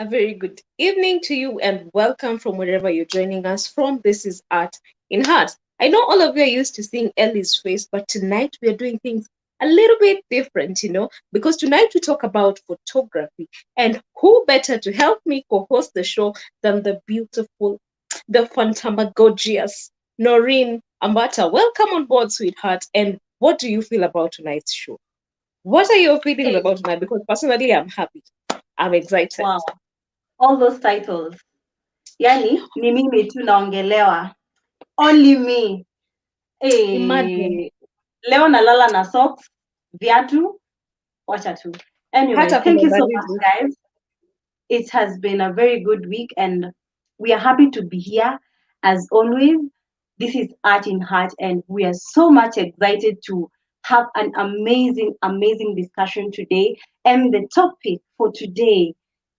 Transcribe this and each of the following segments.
A very good evening to you and welcome from wherever you're joining us from. This is Art in Heart. I know all of you are used to seeing Ellie's face, but tonight we are doing things a little bit different, because tonight we talk about photography. And who better to help me co-host the show than the beautiful, the fantamagorious Noreen Ambata. Welcome on board, sweetheart. And what do you feel about tonight's show? What are your feelings Hey, about tonight? Because personally, I'm happy. I'm excited. wow, all those titles. Yani, ni mimi tu naongelewa. Only me. Imagine. Hey, leo nalala na socks, viatu, wacha tu. Anyway, Hata thank you so much, kumebarizi. guys. It has been a very good week and we are happy to be here. As always, this is Art in Heart and we are so much excited to have an amazing discussion today. And the topic for today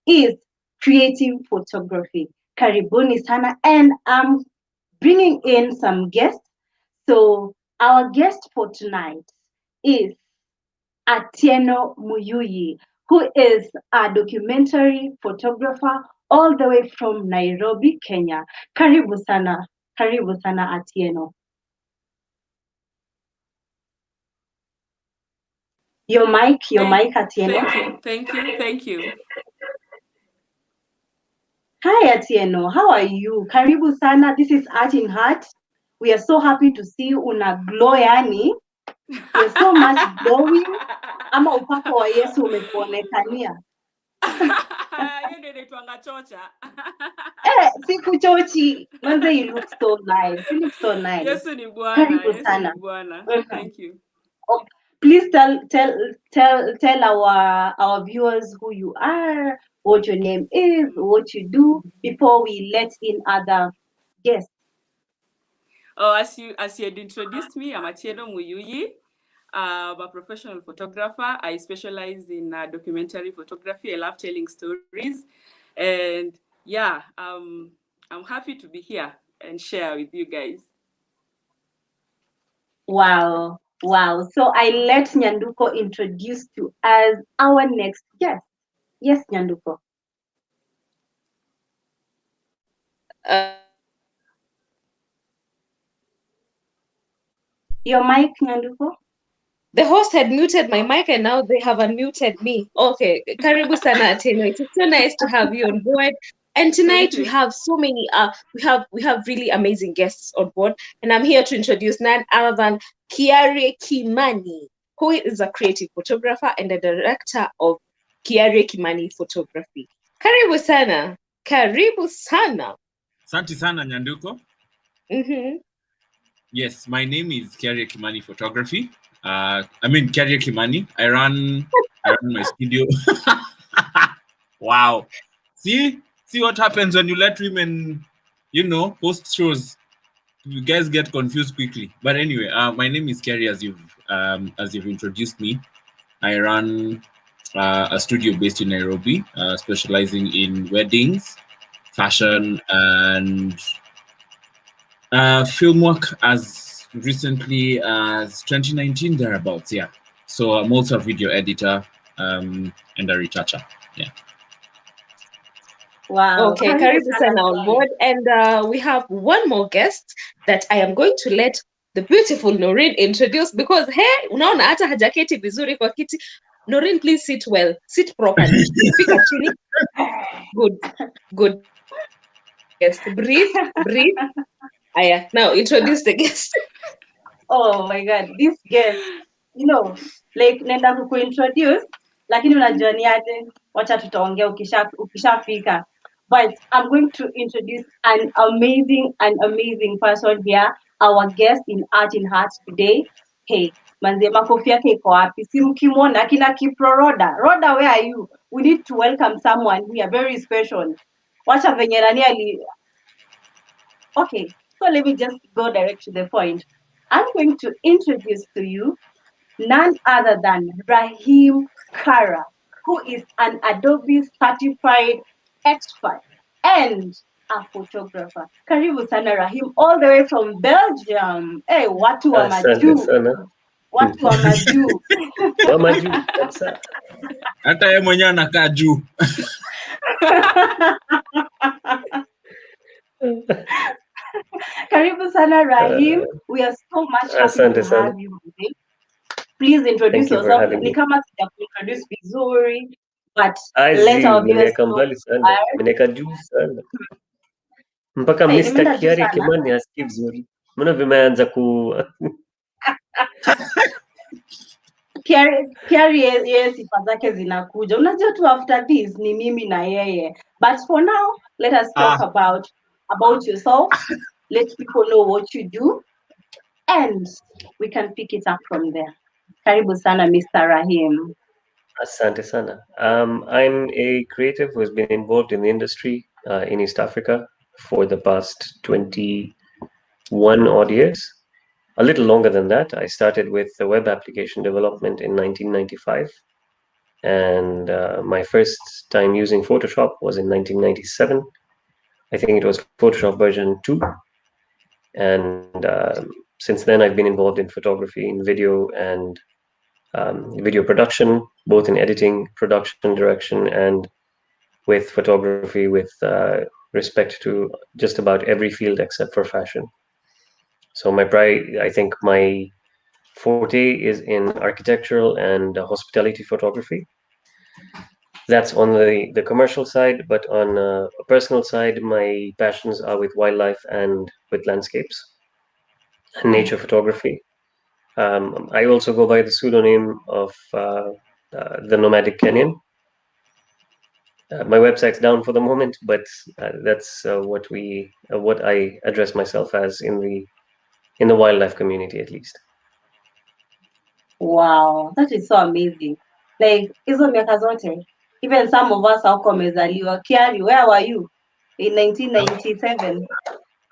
is creative photography. Karibuni sana, and I'm bringing in some guests. So our guest for tonight is Atieno Muyuyi, who is a documentary photographer all the way from Nairobi, Kenya. Karibu sana Atieno. Your mic, Atieno. Thank you. Hi, Atieno. How are you? Karibu sana. This is Art in Heart. We are so happy to see you una glow, yani. You're so much glowing. Ama upako wa Yesu umekuonekania. Hiyo ndio inaitwanga chocha. Sikuchochi. Manze, you look so nice. You look so nice. Yesu ni Bwana. Karibu sana. Thank you. Oh, please tell our viewers who you are, what your name is, what you do before we let in other guests. Oh, as you had introduced me, I'm Atieno Muyuyi. I'm a professional photographer. I specialize in documentary photography. I love telling stories, and yeah, I'm happy to be here and share with you guys. Wow. So I let Nyanduko introduce you as our next guest. Yes, Nyanduko. Your mic, Nyanduko. The host had muted my mic and now they have unmuted me. Okay, karibu sana Atieno. It's so nice to have you on board. And tonight we have so many we have really amazing guests on board, and I'm here to introduce none other than Kiarii Kimani, who is a creative photographer and a director of Kiarii Kimani Photography. Karibu sana. Asante sana Nyanduko. Yes, my name is Kiarii Kimani Photography. Kiarii Kimani. I run my studio. Wow. See what happens when you let women, host shows. You guys get confused quickly. But anyway, my name is Kiarii, as you've introduced me. I run a studio based in Nairobi, specializing in weddings, fashion, and film work as recently as 2019 thereabouts. Yeah. So I'm also a video editor and a retoucher. Yeah. Wow. Okay, karibu sana on board, and we have one more guest that I am going to let the beautiful Noreen introduce, because hey, unaona hata hajaketi vizuri kwa kiti. Noreen, please sit well, sit properly. Fika chini. Good. Yes, breathe. Aya, now introduce the guest. Oh my God, this guest, like nenda kukuintroduce, lakini unajua ni aje, wacha tutaongea ukishafika. But I'm going to introduce an amazing person here, our guest in Art in Heart today. Hey, manze, makofi yake iko wapi? Si mkimwona kina Kiproroda. Roda, where are you? We need to welcome someone here, very special. Wacha venye nani Okay, so let me just go direct to the point. I'm going to introduce to you none other than Rahim Kara, who is an Adobe certified expert and a photographer. Karibu sana Rahim, all the way from Belgium. Hey, watu wa majuu. Watu wa majuu. Hata yeye mwenyewe anakaa juu. Karibu sana Rahim. We are so much happy Asante to sana. have you today. Please introduce Thank you for yourself. having Ni me. kama sijakuintroduce vizuri, but let Azi, our viewers mmeniweka know mbali sana, are. mmeniweka juu sana, mpaka Hey, Mr. nimeenda juu Kiarii sana. Kimani hasikii vizuri. Mbona vimeanza ku Kiarii yeye sifa zake zinakuja. Unajua tu after this ni mimi na yeye. But for now, let us talk about yourself. Let people know what you do and we can pick it up from there. Karibu sana Mr. Rahim. Asante sana. I'm a creative who has been involved in the industry in East Africa for the past 21 odd years. A little longer than that. I started with the web application development in 1995. And my first time using Photoshop was in 1997. I think it was Photoshop version 2. And since then, I've been involved in photography, in video, and video production, both in editing, production, direction, and with photography with respect to just about every field except for fashion. So I think my forte is in architectural and hospitality photography. That's on the commercial side, but on a personal side, my passions are with wildlife and with landscapes and nature photography. I also go by the pseudonym of the Nomadic Kenyan. My website's down for the moment, but that's what I address myself as in the wildlife community, at least. Wow, that is so amazing. Like hizo miaka zote. Even some of us hauko wamezaliwa. Kiarii, where were you in 1997?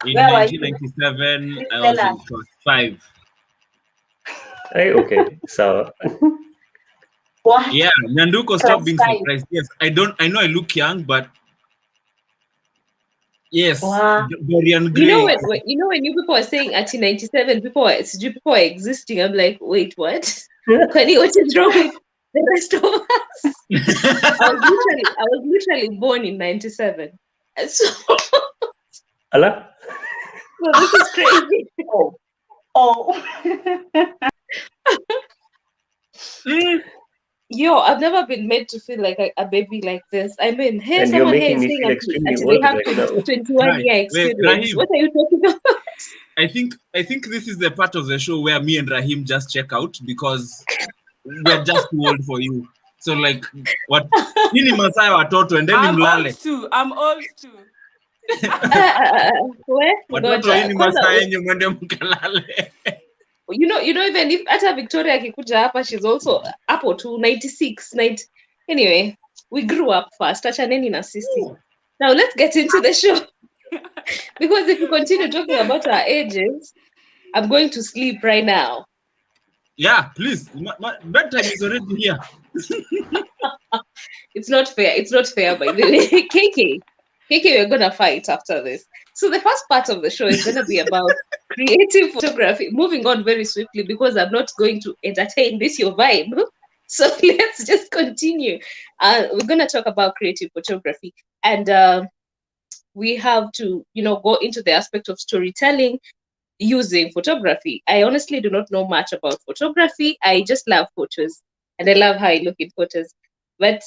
In Where were you? 1997, Please I tell was in us. class 5. Hey, okay, so What? Yeah, Nyanduko, stop Class being 5. surprised. Yes, I know I look young, but yes, Wow. Dorian You know Gray. when you people are saying at 97, people are existing. I'm like, wait, what? Kwani, what is wrong with the rest of us? I was literally born in 97. So Allah. this is crazy. Oh. Yo, I've never been made to feel like a baby like this. I mean, here And you're someone here making is me saying feel extremely actually they old have right now. 21-year Wait, experience. Rahim. What are you talking about? I think this is the part of the show where me and Rahim just check out because we're just too old for you. So like, what? Nini Masai watoto and then I'm mlale. old too. I'm old too. Where? Watoto hii ni Kwanza, masaa yenyu mwende mkalale. you know, even if hata Victoria akikuja hapa, she's also hapo to 96, 90. Anyway, we grew up fast. Achaneni na sisi. Now let's get into the show. Because if we continue talking about our ages, I'm going to sleep right now. Yeah, please. My bedtime is already here. It's not fair. It's not fair, by the way. KK, we're gonna fight after this. So the first part of the show is gonna be about creative photography. Moving on very swiftly because I'm not going to entertain this your vibe. So let's just continue. We're gonna talk about creative photography, and we have to, go into the aspect of storytelling using photography. I honestly do not know much about photography. I just love photos and I love how I look in photos. But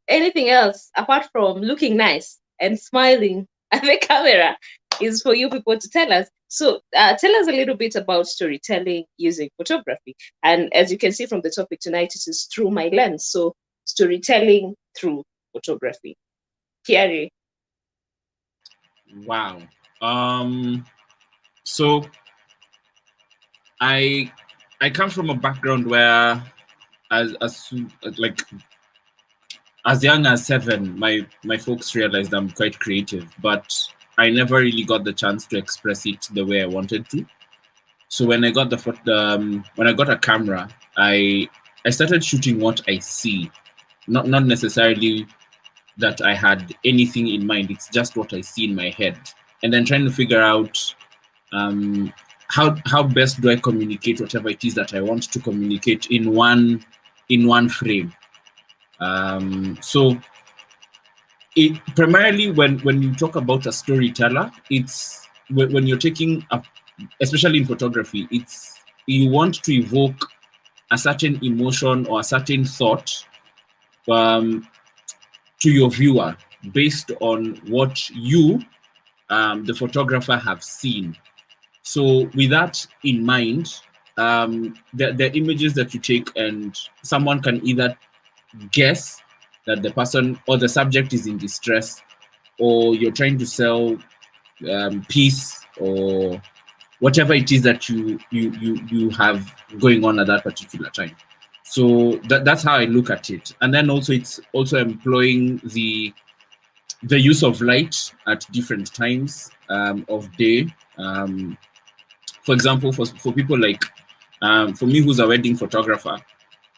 anything else apart from looking nice and smiling at the camera is for you people to tell us. So tell us a little bit about storytelling using photography. And as you can see from the topic tonight, it is through my lens. So storytelling through photography. Kiarii. Wow. So I come from a background where as young as 7, my folks realized I'm quite creative, but I never really got the chance to express it the way I wanted to. So when I got when I got a camera, I started shooting what I see, not necessarily that I had anything in mind. It's just what I see in my head, and then trying to figure out how best do I communicate whatever it is that I want to communicate in one frame. So primarily when you talk about a storyteller, it's when you're taking a, especially in photography, it's you want to evoke a certain emotion or a certain thought um, to your viewer based on what you, the photographer, have seen. So with that in mind, the images that you take, and someone can either guess that the person or the subject is in distress, or you're trying to sell peace, or whatever it is that you have going on at that particular time. So that's how I look at it. And then also it's also employing the use of light at different times of day. For example, for people like for me, who's a wedding photographer,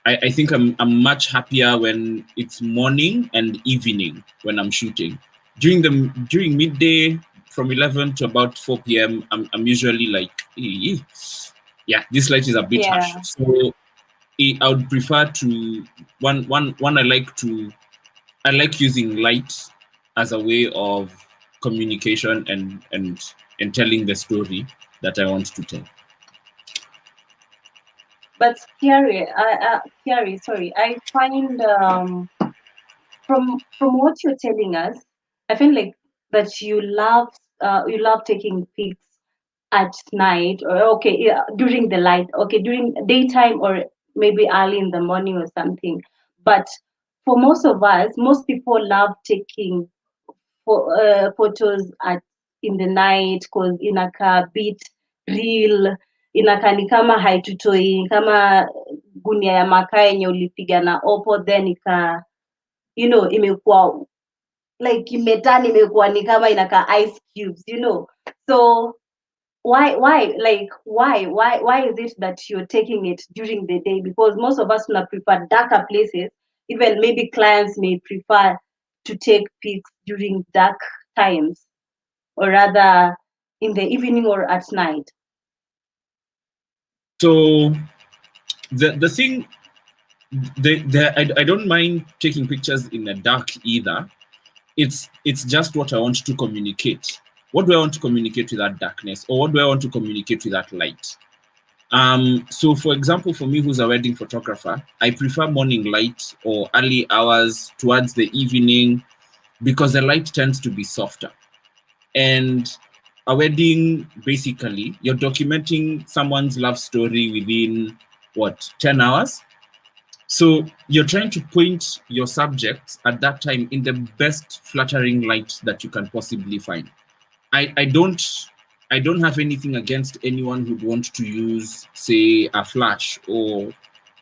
I think I'm much happier when it's morning and evening when I'm shooting. During midday from 11 to about 4 p.m. I'm usually like, yeah, this light is a bit harsh. Yeah. So I would prefer to one I like using light as a way of communication and telling the story that I want to tell. But Kiarii, sorry, I find from what you're telling us, I feel like that you love taking pics at night, or okay, yeah, during the light, okay, during daytime, or maybe early in the morning or something. But for most of us, most people love taking photos at in the night because inakaa bit real, inakaa ni kama haitutoi, kama gunia ya makaa yenye ulipiga na opo, then imekuwa like imetani, imekuwa ni kama inakaa ice cubes, so why is it that you're taking it during the day? Because most of us na prefer darker places. Even maybe clients may prefer to take pics during dark times, or rather in the evening or at night. So the thing, I don't mind taking pictures in the dark either. It's just what I want to communicate. What do I want to communicate with that darkness, or what do I want to communicate with that light? So for example, for me, who's a wedding photographer, I prefer morning light or early hours towards the evening, because the light tends to be softer. And a wedding, basically, you're documenting someone's love story within what, 10 hours? So you're trying to point your subjects at that time in the best flattering light that you can possibly find. I don't have anything against anyone who'd want to use, say, a flash or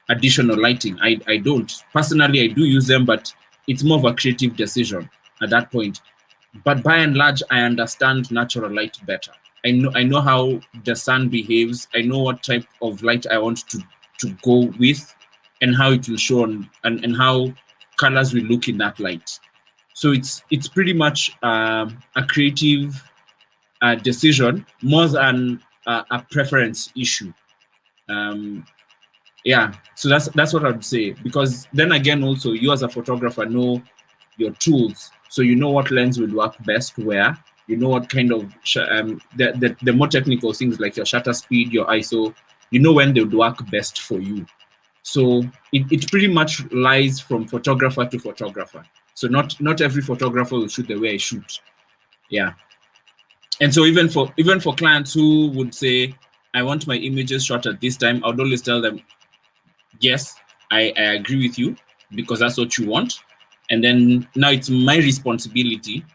additional lighting. I don't. Personally, I do use them, but it's more of a creative decision at that point. But by and large, I understand natural light better. I know how the sun behaves. I know what type of light I want to go with, and how it will show and how colors will look in that light. So it's pretty much a creative decision more than a preference issue. Um, yeah, so that's what I would say. Because then again, also you as a photographer know your tools, so you know what lens will work best where. You know what kind of the more technical things like your shutter speed, your ISO. You know when they would work best for you. So it pretty much lies from photographer to photographer. So not every photographer will shoot the way I shoot. Yeah. And so even for clients who would say, I want my images shot at this time, I would always tell them, yes, I agree with you, because that's what you want. And then now it's my responsibility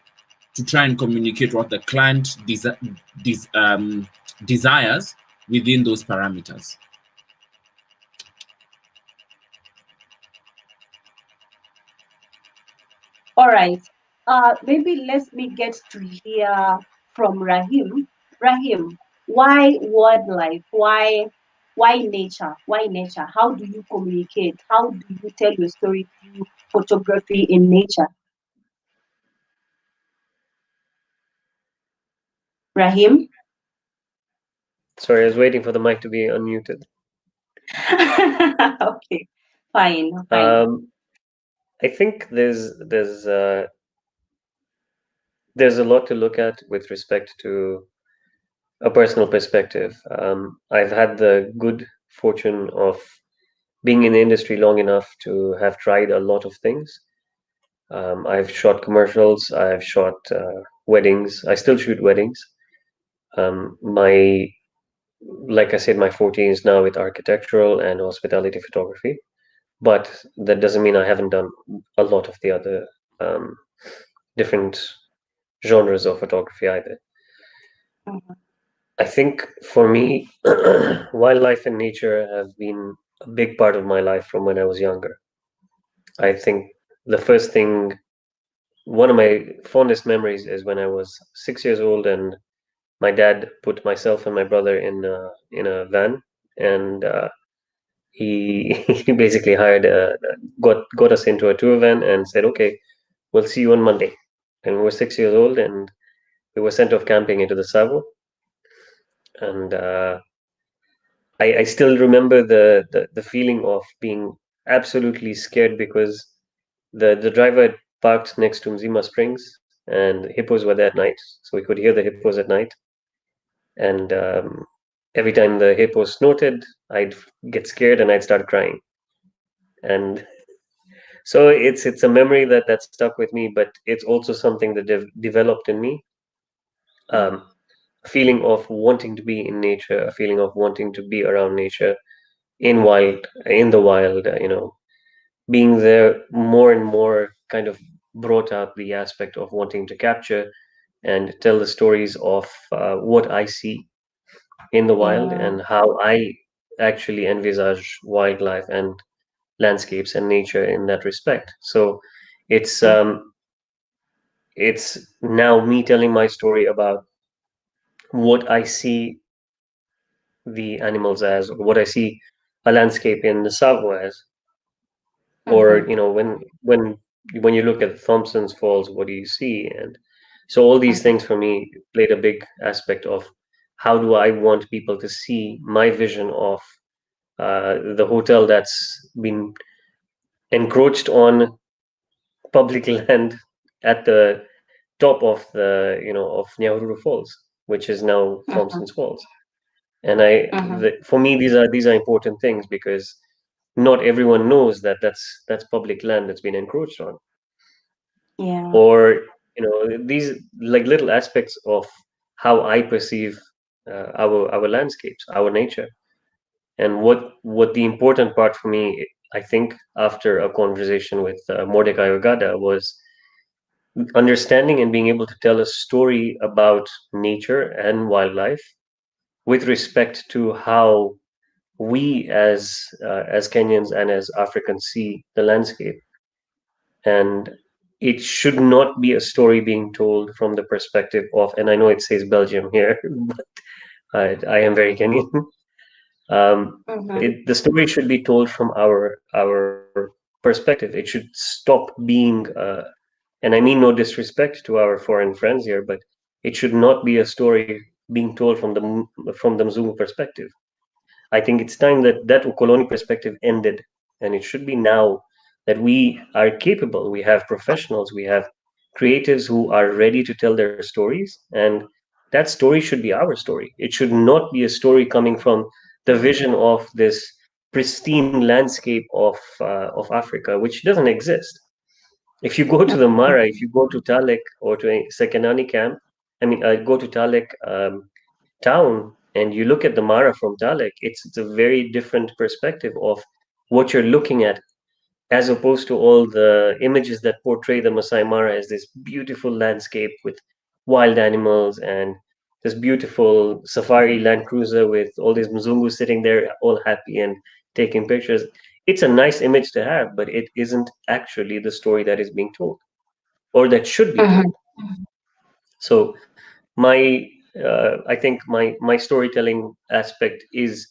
to try and communicate what the client desires within those parameters. All right. Maybe let me get to hear from Rahim. Rahim, why wildlife? Why nature? Why nature? How do you communicate? How do you tell your story through photography in nature? Rahim? Sorry, I was waiting for the mic to be unmuted. Okay, fine, fine. I think there's there's a lot to look at with respect to a personal perspective. I've had the good fortune of being in the industry long enough to have tried a lot of things. I've shot commercials, I've shot weddings, I still shoot weddings. My, like I said, my forte is now with architectural and hospitality photography, but that doesn't mean I haven't done a lot of the other um, different genres of photography either. Mhm. I think for me, wildlife and nature have been a big part of my life from when I was younger. I think the first thing, one of my fondest memories is when I was 6 years old and my dad put myself and my brother in a van, and he he basically hired got us into a tour van and said, "Okay, we'll see you on Monday." And we were 6 years old, and we were sent off camping into the Savo, and I still remember the feeling of being absolutely scared because the driver had parked next to Mzima Springs and hippos were there at night, so we could hear the hippos at night. And every time the hippo snorted, I'd get scared and I'd start crying. And so it's a memory that stuck with me, but it's also something that developed in me. Um, a feeling of wanting to be in nature, a feeling of wanting to be around nature in the wild, being there more and more kind of brought out the aspect of wanting to capture and tell the stories of what I see in the wild Yeah. and how I actually envisage wildlife and landscapes and nature in that respect. So it's um, it's now me telling my story about what I see the animals as, or what I see a landscape in the Savo as, or Mhm. when you look at Thompson's Falls, what do you see? And so all these Mhm. things for me played a big aspect of how do I want people to see my vision of the hotel that's been encroached on public land at the top of the of Nyahururu Falls, which is now Mhm. Thompson's Falls. And for me, these are important things because not everyone knows that that's public land that's been encroached on, Yeah. or these like little aspects of how I perceive our landscapes, our nature. And what the important part for me, I think, after a conversation with Mordecai Ogada, was understanding and being able to tell a story about nature and wildlife with respect to how we as Kenyans and as Africans see the landscape. And it should not be a story being told from the perspective of, and I know it says Belgium here, but I am very Kenyan. Mhm. The story should be told from our perspective. It should stop being, and I mean no disrespect to our foreign friends here, but it should not be a story being told from the Mzungu perspective. I think it's time that that Ukoloni perspective ended, and it should be now that we are capable. We have professionals, we have creatives who are ready to tell their stories, and that story should be our story. It should not be a story coming from the vision of this pristine landscape of Africa, which doesn't exist. If you go to the Mara, if you go to Talek or to a Sekenani camp, I mean, go to Talek town and you look at the Mara from Dalek, it's a very different perspective of what you're looking at, as opposed to all the images that portray the Masai Mara as this beautiful landscape with wild animals and this beautiful safari Land Cruiser with all these Mzungus sitting there all happy and taking pictures. It's a nice image to have, but it isn't actually the story that is being told or that should be Mhm. told. So I think my storytelling aspect it's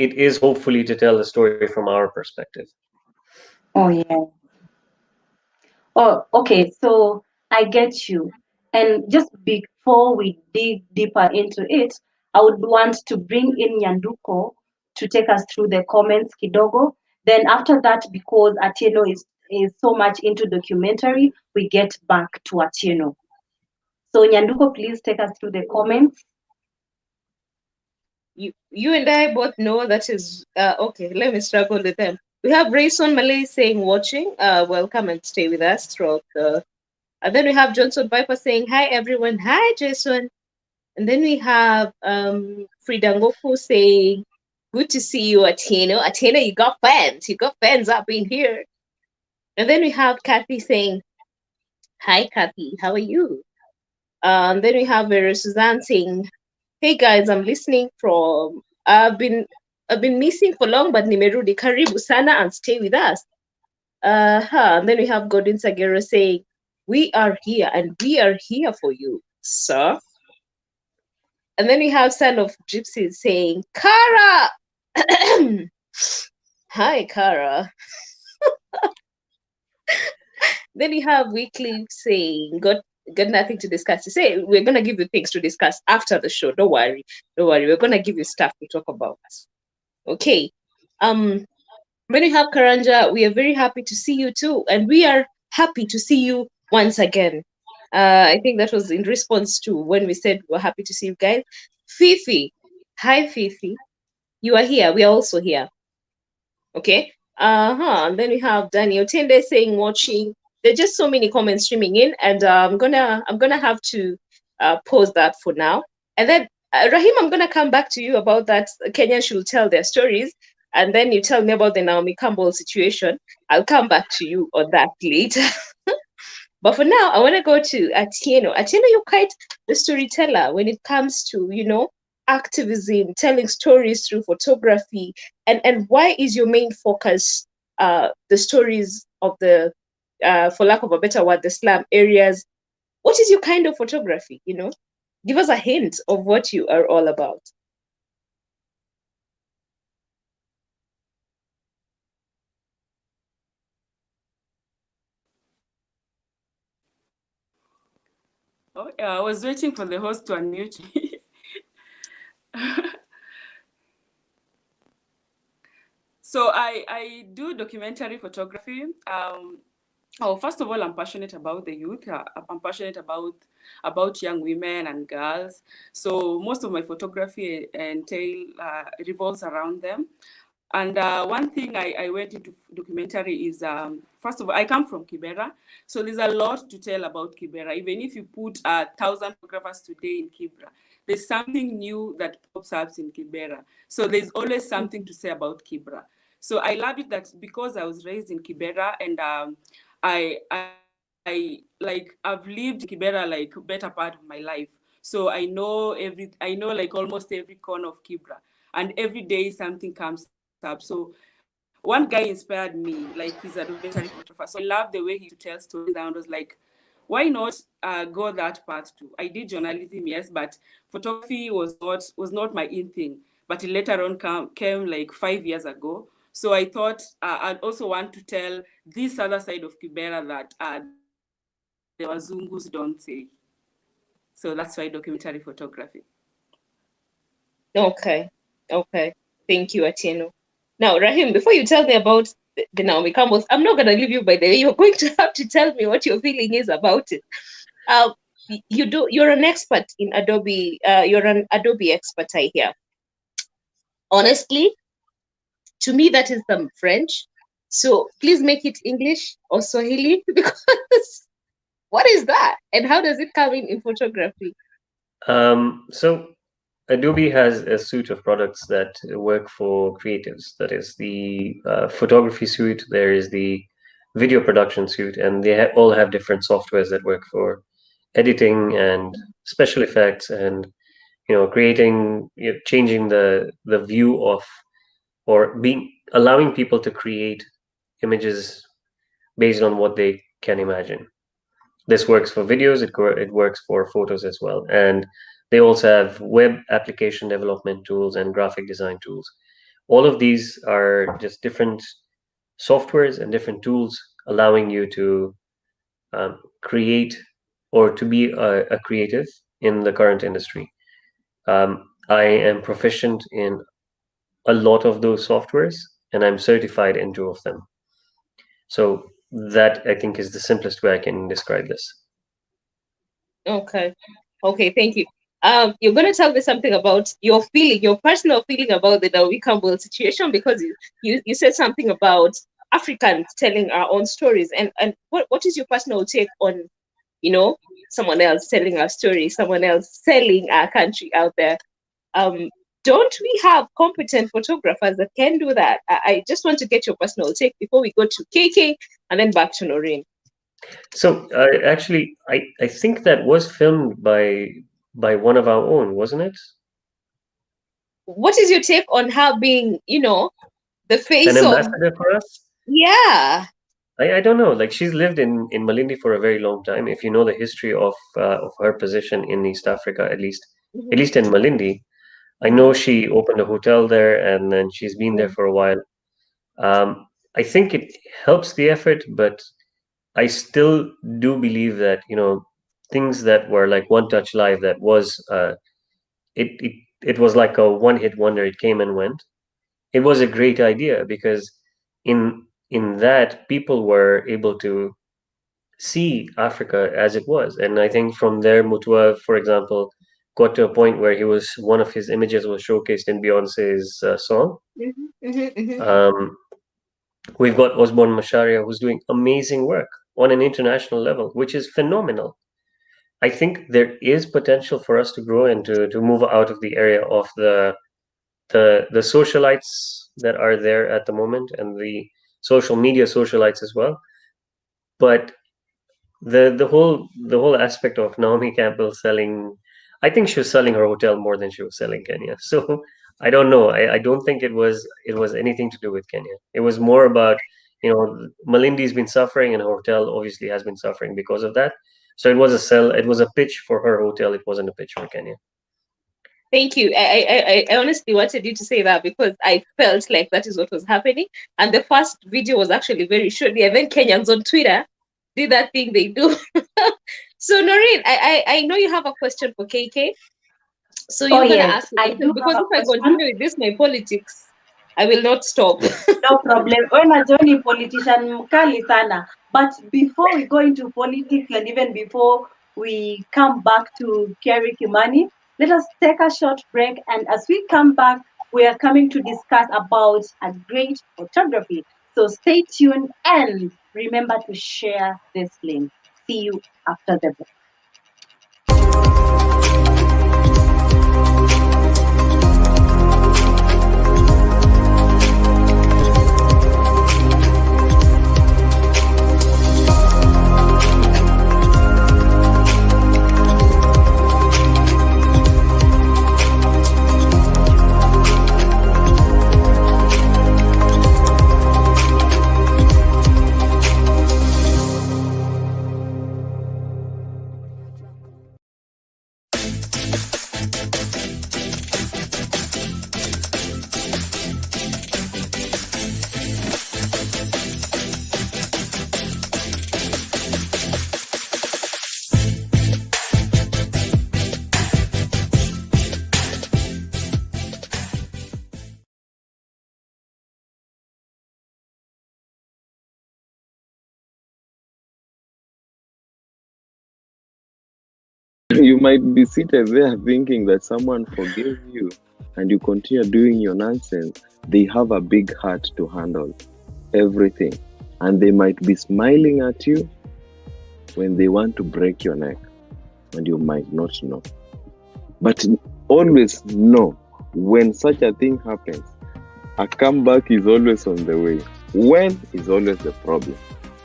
it is hopefully to tell the story from our perspective. Oh yeah. Oh, okay. So I get you. And just before we dig deeper into it, I would want to bring in Nyanduko to take us through the comments kidogo. Then after that, because Atieno is is so much into documentary, we get back to Atieno. So Nyanduko, please take us through the comments. You and I both know that is okay. Let me struggle with them. We have Rayson Malay saying watching. Welcome and stay with us throughout the. And then we have Johnson Viper saying hi everyone. Hi Jason. And then we have Frida Ngoko saying good to see you, Atieno. Atieno, you got fans. You got fans up in here. And then we have Kathy saying hi Kathy. How are you? Then we have Suzanne saying hey guys, I'm listening from. I've been missing for long, but nimerudi. Karibu sana and stay with us. And then we have Godwin Sagero saying, "We are here and we are here for you, sir." And then we have Son of Gypsy saying, "Kara, hi Kara." Then we have Weekly saying, "Got nothing to discuss." To say we're gonna give you things to discuss after the show. Don't worry, don't worry. We're gonna give you stuff to talk about. Okay. When we have Karanja, we are very happy to see you too, and we are happy to see you once again. I think that was in response to when we said we're happy to see you guys. Fifi, hi Fifi, you are here. We are also here. Okay. And then we have Daniel Tende saying watching. There's just so many comments streaming in, and I'm gonna have to pause that for now. And then Rahim, I'm gonna come back to you about that. Kenyans should tell their stories, and then you tell me about the Naomi Campbell situation. I'll come back to you on that later. But for now, I want to go to Atieno. Atieno, you're quite the storyteller when it comes to, activism, telling stories through photography. And why is your main focus the stories of the, for lack of a better word, the slum areas? What is your kind of photography, Give us a hint of what you are all about. Oh, yeah, I was waiting for the host to unmute me. So I do documentary photography. First of all, I'm passionate about the youth. I'm passionate about young women and girls. So most of my photography revolves around them. And one thing I went into documentary is, first of all, I come from Kibera. So there's a lot to tell about Kibera. Even if you put 1,000 photographers today in Kibera, there's something new that pops up in Kibera. So there's always something to say about Kibera. So I love it that because I was raised in Kibera and I've lived in Kibera like better part of my life. So I know like almost every corner of Kibera, and every day something comes up. So one guy inspired me, like he's a documentary photographer. So I love the way he tells stories, and I was like, why not go that path too? I did journalism, yes, but photography was not my in thing. But it later on came like 5 years ago. So I thought I'd also want to tell this other side of Kibera that the Wazungus don't say. So that's why documentary photography. Okay. Okay. Thank you, Atieno. Now, Rahim, before you tell me about the Naomi Campbell, I'm not going to leave you by the way. You're going to have to tell me what your feeling is about it. Uh, you're an expert in Adobe. You're an Adobe expert, I hear. Honestly, to me, that is some French. So please make it English or Swahili because what is that? And how does it come in photography? So Adobe has a suite of products that work for creatives. That is the photography suite, there is the video production suite, and they all have different softwares that work for editing and special effects and creating, changing the view of, or being allowing people to create images based on what they can imagine. This works for videos, it works for photos as well. And they also have web application development tools and graphic design tools. All of these are just different softwares and different tools allowing you to create or to be a creative in the current industry. I am proficient in a lot of those softwares and I'm certified in two of them. So that I think is the simplest way I can describe this. Okay. Okay, thank you. You're gonna tell me something about your feeling, your personal feeling about the Naomi Campbell situation, because you said something about Africans telling our own stories, and what is your personal take on, you know, someone else telling our story, someone else selling our country out there? Um, don't we have competent photographers that can do that? I just want to get your personal take before we go to KK and then back to Noreen. So actually, I think that was filmed by one of our own, wasn't it? What is your take on her being, the An face of, ambassador for us? yeah. I don't know. Like she's lived in Malindi for a very long time. If you know the history of her position in East Africa, at Mhm, least in Malindi, I know mhm, she opened a hotel there, and then she's been there mhm, for a while. I think it helps the effort, but I still do believe that things that were like One Touch Live, that was it it it was like a one hit wonder. It came and went. It was a great idea because in that people were able to see Africa as it was. And I think from there, Mutua, for example, got to a point where one of his images was showcased in Beyonce's song. mhm, mhm, mhm. Um, we've got Osborne Masharia, who's doing amazing work on an international level, which is phenomenal. I think there is potential for us to grow and to move out of the area of the socialites that are there at the moment and the social media socialites as well. But the whole aspect of Naomi Campbell selling, I think she was selling her hotel more than she was selling Kenya. So I don't know. I don't think it was anything to do with Kenya. It was more about, Malindi's been suffering and her hotel obviously has been suffering because of that. So it was a pitch for her hotel. It wasn't a pitch for Kenya. Thank you. I honestly wanted you to say that because I felt like that is what was happening. And the first video was actually very short. And then Kenyans on Twitter did that thing they do. So Noreen, I know you have a question for KK. So Oh you're gonna yes, ask the I question, do because have if a I question. continue with this, my politics, I will not stop. No problem. When I join a politician mkali sana. But before we go into politics and even before we come back to Kiarii Kimani, let us take a short break. And as we come back, we are coming to discuss about a great photography. So stay tuned and remember to share this link. See you after the break. You might be seated there thinking that someone forgave you and you continue doing your nonsense. They have a big heart to handle everything. And they might be smiling at you when they want to break your neck. And you might not know. But always know, when such a thing happens, a comeback is always on the way. When is always the problem.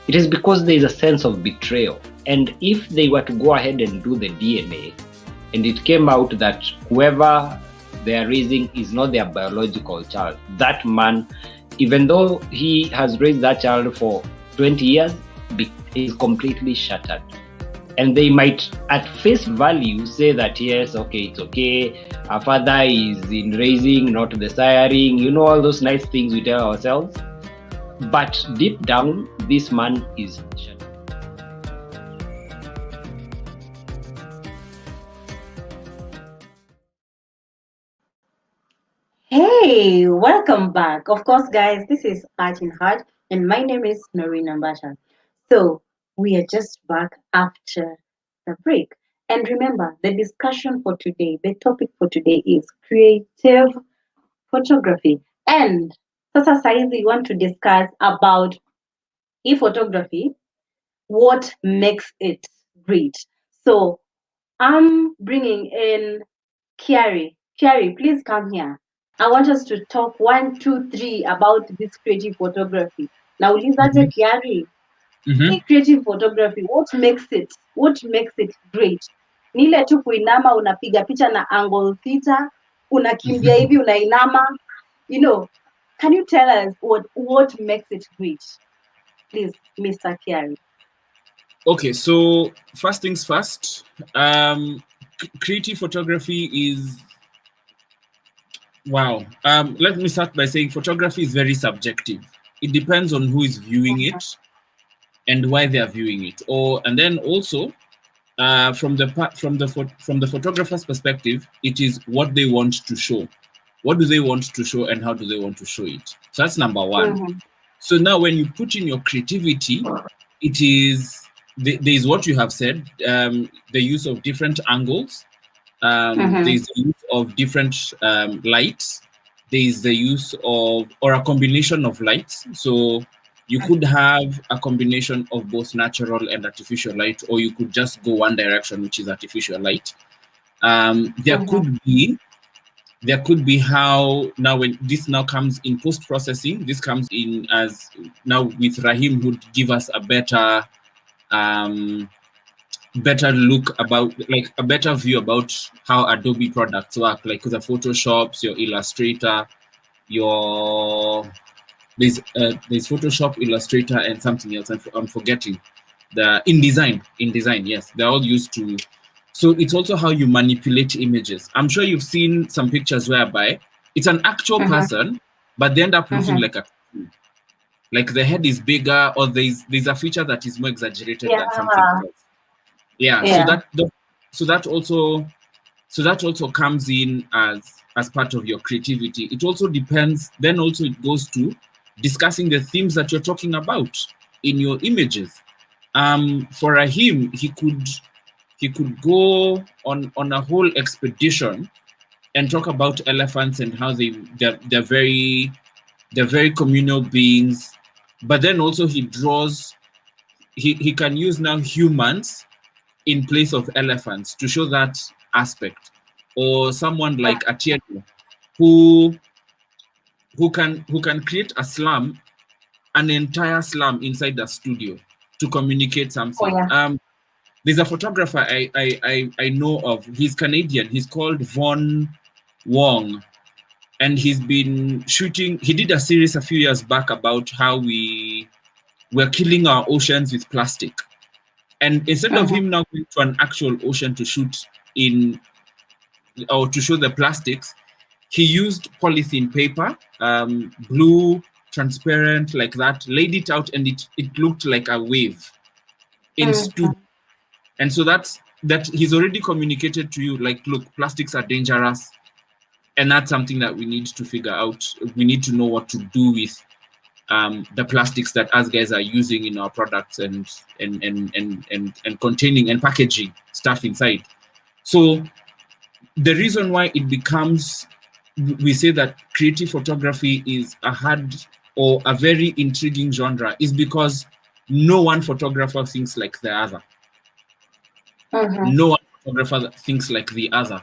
It is because there is a sense of betrayal. And if they were to go ahead and do the DNA, and it came out that whoever they are raising is not their biological child, that man, even though he has raised that child for 20 years, is completely shattered. And they might, at face value, say that yes, okay, it's okay, our father is in raising, not the siring, all those nice things we tell ourselves. But deep down, this man is shattered. Hey, welcome back. Of course, guys, this is Art in Heart, and my name is Noreen Ambasha. So we are just back after the break. And remember, the discussion for today, the topic for today is creative photography. And sasa saizi we want to discuss about photography, what makes it great. So I'm bringing in Kiarii. Kiarii, please come here. I want us to talk 1, 2, 3 about this creative photography. Naulizaje Kiarii, hii creative photography, what makes it great? Ni ile tu kuinama unapiga picha na angle theta, unakimbia hivi unainama. You know, can you tell us what makes it great? Please, Mr. Kiarii. Okay, so first things first, creative photography is, wow. Let me start by saying photography is very subjective. It depends on who is viewing it and why they are viewing it. And then also, from the photographer's perspective, it is what they want to show. What do they want to show and how do they want to show it? So that's number one. So now when you put in your creativity, it is there is what you have said, the use of different angles, there's the use of different lights, there is the use of, or a combination of lights. So you could have a combination of both natural and artificial light, or you could just go one direction, which is artificial light. There could be how now when this now comes in post-processing, this comes in as now with Rahim would give us a better look about, like a better view about how Adobe products work, like the Photoshops, your Illustrator, there's Photoshop, Illustrator, and something else. I'm forgetting the InDesign, yes, they're all used to. So it's also how you manipulate images. I'm sure you've seen some pictures whereby it's an actual person, but they end up looking like the head is bigger, or there's a feature that is more exaggerated than something else. So that also comes in as part of your creativity. It also depends. Then also it goes to discussing the themes that you're talking about in your images. For Rahim, he could go on a whole expedition and talk about elephants and how they're very communal beings. But then also he can use now humans in place of elephants to show that aspect. Or someone like Atieno, who can create a slum, an entire slum inside the studio to communicate something. There's a photographer I know of. He's Canadian. He's called Von Wong, and he's been shooting. He did a series a few years back about how we're killing our oceans with plastic. And instead of him now going to an actual ocean to shoot in or to show the plastics, he used polythene paper, blue, transparent, like that, laid it out, and it looked like a wave in studio. And so that he's already communicated to you, like, look, plastics are dangerous, and that's something that we need to figure out. We need to know what to do with the plastics that us guys are using in our products and containing and packaging stuff inside. So the reason why it becomes, we say that creative photography is a hard or a very intriguing genre, is because no one photographer thinks like the other. No one photographer thinks like the other.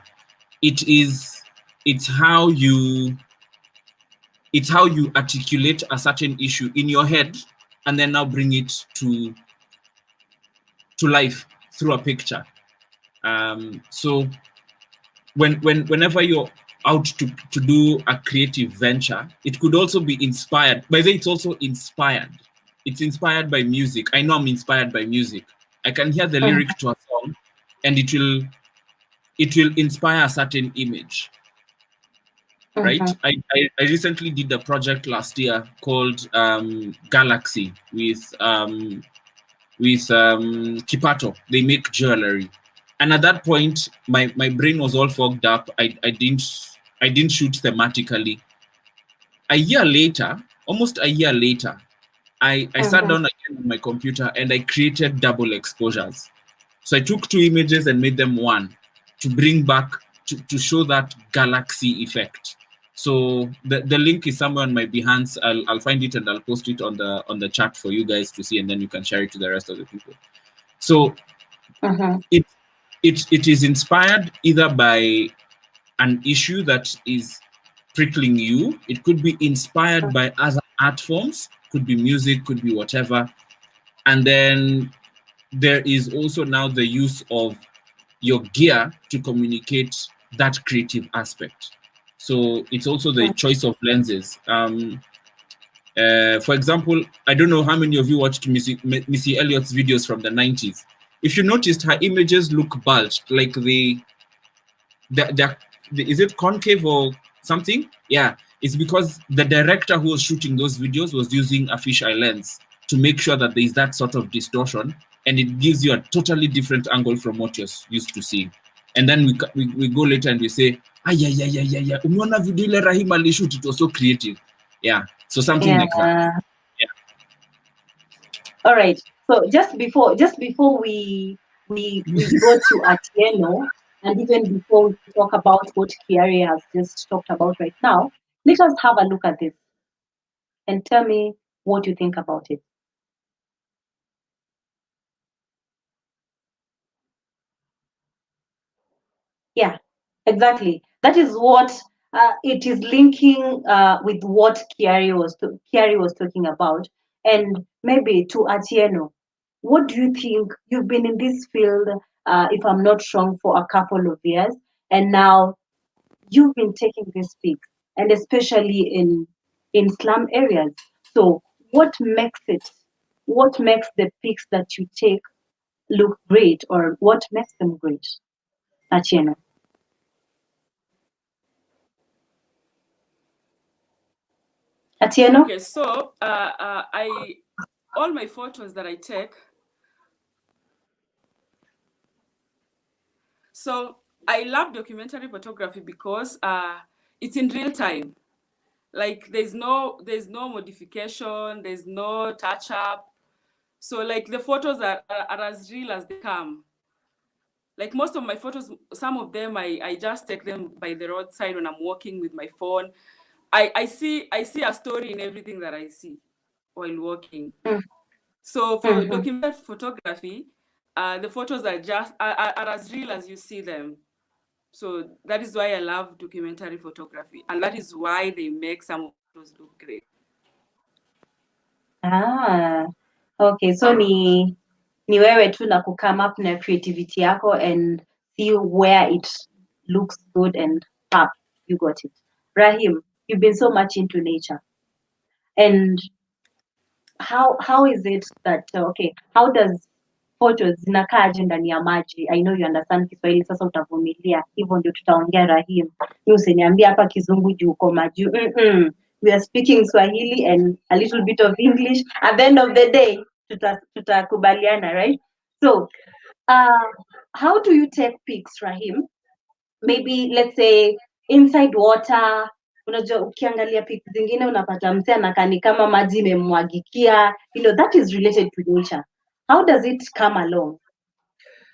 It's how you articulate a certain issue in your head and then now bring it to life through a picture. So whenever you're out to do a creative venture, it could also be inspired. By the way, it's also inspired. It's inspired by music. I know I'm inspired by music. I can hear the lyric to a song, and it will inspire a certain image. Right? I recently did a project last year called Galaxy with Kipato. They make jewelry, and at that point, my brain was all fogged up. I didn't shoot thematically. Almost a year later, I sat down again on my computer and I created double exposures. So I took two images and made them one to bring back, to show that galaxy effect. So the link is somewhere on my Behance. I'll find it and I'll post it on the chat for you guys to see, and then you can share it to the rest of the people. So it is inspired either by an issue that is prickling you. It could be inspired by other art forms, could be music, could be whatever. And then there is also now the use of your gear to communicate that creative aspect. So it's also the choice of lenses. For example, I don't know how many of you watched Missy Elliott's videos from the 90s. If you noticed, her images look bulged, like is it concave or something? Yeah, it's because the director who was shooting those videos was using a fisheye lens to make sure that there is that sort of distortion, and it gives you a totally different angle from what you're used to seeing. And then we go later and we say, yeah, umeona video ile Rahim alishoot, it was so creative. Yeah, so something like that. Yeah. All right. So just before we go to Atieno, and even before we talk about what Kiarii has just talked about right now, let us have a look at this and tell me what you think about it. Yeah, exactly. That is what it is linking with what Kiarii was talking about. And maybe to Atieno, what do you think? You've been in this field, if I'm not wrong, for a couple of years, and now you've been taking this pics, and especially in slum areas. So, what makes the pics that you take look great, or what makes them great, Atieno? Atieno? Okay, so all my photos that I take. So I love documentary photography because it's in real time. Like there's no modification, there's no touch up. So like the photos are as real as they come. Like most of my photos, some of them I just take them by the roadside when I'm walking with my phone. I see a story in everything that I see while walking. So for documentary photography, the photos are as real as you see them. So that is why I love documentary photography, and that is why they make some photos look great. Okay, so ni wewe tu na come up na creativity yako and see where it looks good and you got it. Rahim, you've been so much into nature, and how is it that how does photos zinakaaje ndani ya maji? I know you understand Kiswahili, sasa utavumilia, hivyo ndio tutaongea. Rahim, ni usiniambia hapa kizungu juu uko maji. We are speaking Swahili and a little bit of English. At the end of the day, tutakubaliana, right? So, how do you take pics, Rahim? Maybe let's say inside water. Unajua ukiangalia pics zingine unapata msee anakaa kama maji imemwagikia. That is related to nature. How does it come along?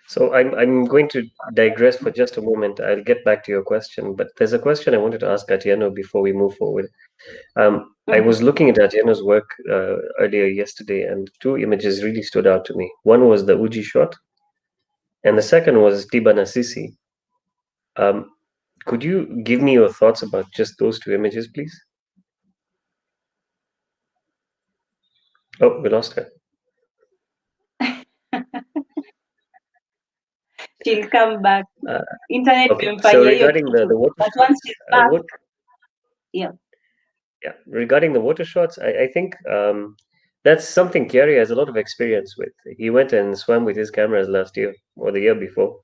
So I'm going to digress for just a moment. I'll get back to your question, but there's a question I wanted to ask Atieno before we move forward. I was looking at Atieno's work earlier yesterday, and two images really stood out to me. One was the Uji shot, and the second was Tiba Nasisi. Could you give me your thoughts about just those two images, please? Oh, we lost her. She'll come back. Internet Okay, so regarding the water but shots, once she's back, yeah, regarding the water shots, I think that's something Kiarii has a lot of experience with. He went and swam with his cameras last year or the year before.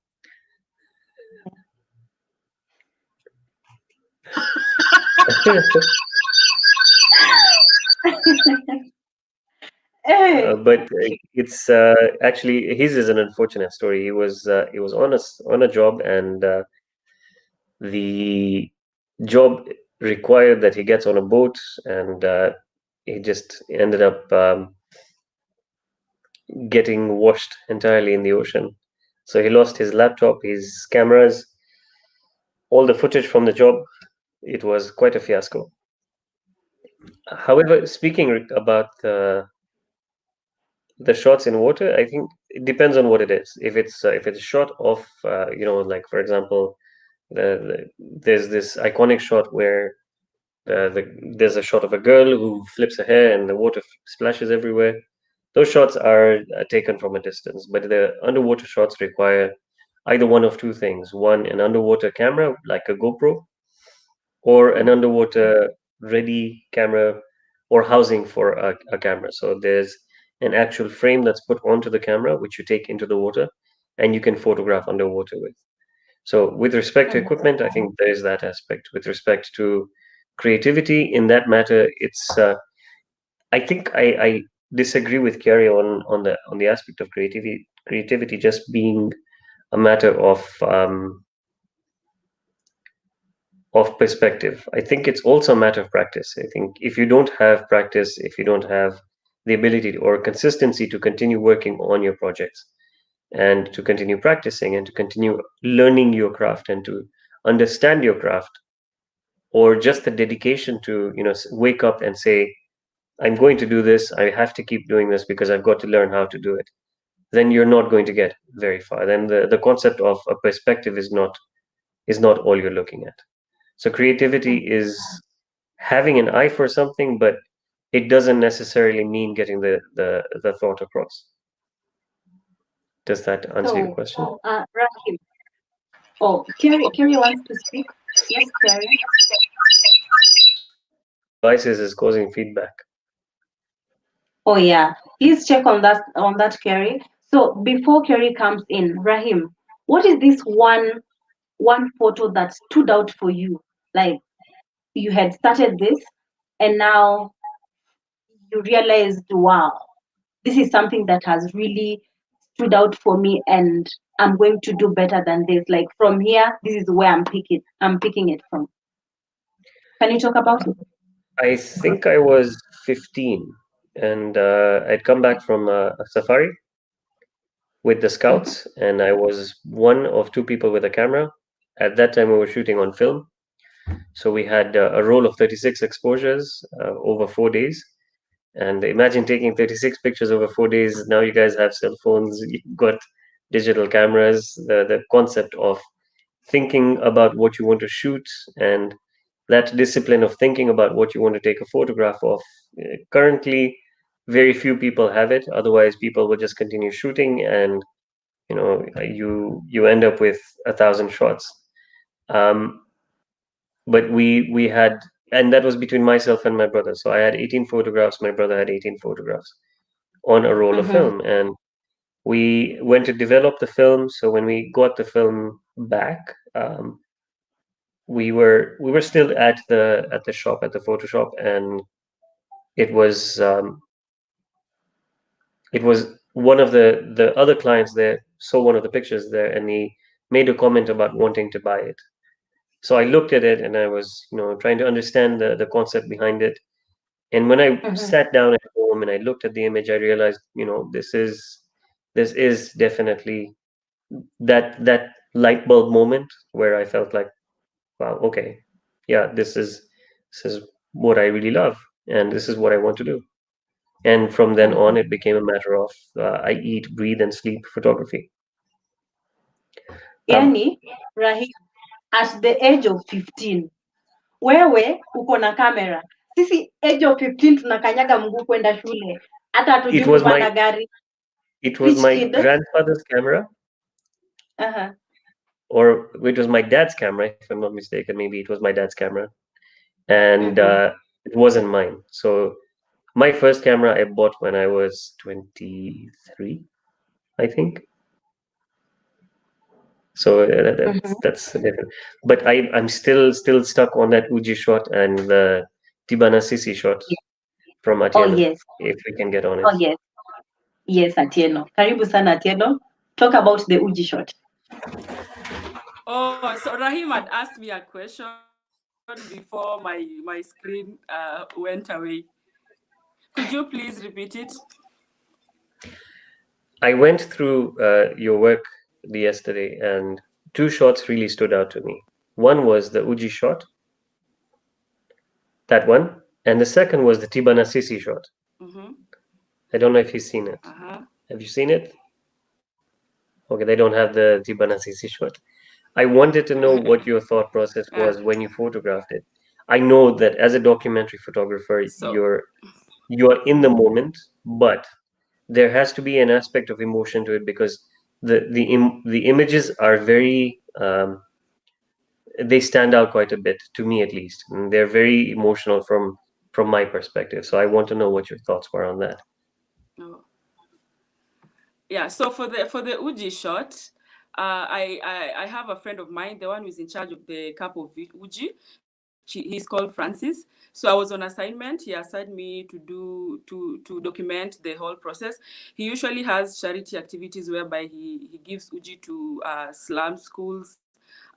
But it's actually his is an unfortunate story. He was on a job, and the job required that he gets on a boat, and he just ended up getting washed entirely in the ocean. So he lost his laptop, his cameras, all the footage from the job. It was quite a fiasco. However, speaking about the shots in water, I think it depends on what it is. If it's a shot of like for example, there's this iconic shot where there's a shot of a girl who flips her hair and the water splashes everywhere. Those shots are taken from a distance, but the underwater shots require either one of two things: one, an underwater camera like a GoPro, or an underwater ready camera or housing for a camera. So there's an actual frame that's put onto the camera, which you take into the water, and you can photograph underwater with. So with respect to equipment, I think there is that aspect. With respect to creativity, in that matter, it's I think I disagree with Kiarii on the aspect of creativity just being a matter of perspective. I think it's also a matter of practice. I think if you don't have practice, if you don't have the ability or consistency to continue working on your projects and to continue practicing and to continue learning your craft and to understand your craft, or just the dedication to wake up and say, I'm going to do this, I have to keep doing this because I've got to learn how to do it, then you're not going to get very far. Then the concept of a perspective is not all you're looking at. So creativity is having an eye for something, but it doesn't necessarily mean getting the thought across. Does that answer your question? Rahim. Oh, Kiarii wants to speak. Yes, Kiarii. Devices is causing feedback. Oh yeah, please check on that, Kiarii. So before Kiarii comes in, Rahim, what is this one photo that stood out for you? Like you had started this, and now you realized, wow, this is something that has really stood out for me, and I'm going to do better than this. Like from here, this is where I'm picking it from. Can you talk about it? I think I was 15, and I'd come back from a safari with the scouts, and I was one of two people with a camera. At that time, we were shooting on film. So we had a roll of 36 exposures over 4 days. And imagine taking 36 pictures over 4 days. Now you guys have cell phones, you've got digital cameras. The concept of thinking about what you want to shoot and that discipline of thinking about what you want to take a photograph of, currently very few people have it. Otherwise, people will just continue shooting, and you end up with 1,000 shots. But we had, and that was between myself and my brother. So I had 18 photographs, my brother had 18 photographs on a roll of film, and we went to develop the film. So when we got the film back, we were still at the shop, at the photo shop, and it was one of the other clients there saw one of the pictures there, and he made a comment about wanting to buy it. So I looked at it and I was trying to understand the concept behind it. And when I sat down at home and I looked at the image, I realized this is definitely that light bulb moment where I felt like, wow, okay, yeah, this is what I really love, and this is what I want to do. And from then on, it became a matter of I eat, breathe, and sleep photography. Yani, Rahim, at the age of 15, wewe uko na kamera. Sisi age of 15 tunakanyaga mguu kwenda shule, hata hatujui kupanda gari. It was my grandfather's camera. Or it was my dad's camera, if I'm not mistaken. Maybe it was my dad's camera, and it wasn't mine. So my first camera I bought when I was 23, I think. So that's different. But I'm still stuck on that Uji shot and the Tibana Sisi shot from Atieno. Oh yes. If we can get on it. Oh yes. Yes, Atieno. Karibu sana Atieno. Talk about the Uji shot. Oh, so Rahim had asked me a question before my screen went away. Could you please repeat it? I went through your work yesterday, and two shots really stood out to me. One was the Uji shot, that one, and the second was the Tibana Sisi shot. Mm-hmm. I don't know if you've seen it. Uh-huh. Have you seen it? Okay, they don't have the Tibana Sisi shot. I wanted to know what your thought process was when you photographed it. I know that as a documentary photographer, So you're in the moment, but there has to be an aspect of emotion to it because the images are very they stand out quite a bit to me at least. And they're very emotional from my perspective. So I want to know what your thoughts were on that. oh. Yeah, so for the Uji shot, I have a friend of mine, the one who's in charge of the cup of Uji. He's called Francis. So I was on assignment. He assigned me to document the whole process. He usually has charity activities whereby he gives Uji to slum schools,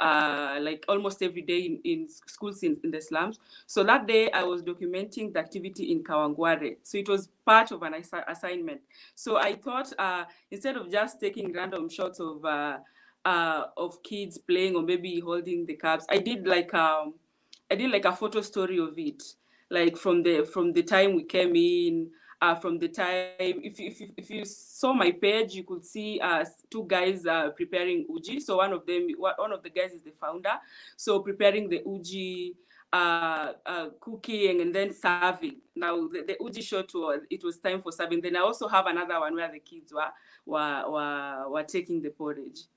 like almost every day in schools in the slums. So that day I was documenting the activity in Kawangware. So it was part of an assignment. So I thought instead of just taking random shots of kids playing or maybe holding the cups, I did like a photo story of it, like from the time we came in, from the time. If you saw my page, you could see two guys preparing uji. So one of the guys is the founder, so preparing the uji, cooking and then serving. Now the uji shot it was time for serving. Then I also have another one where the kids were taking the porridge.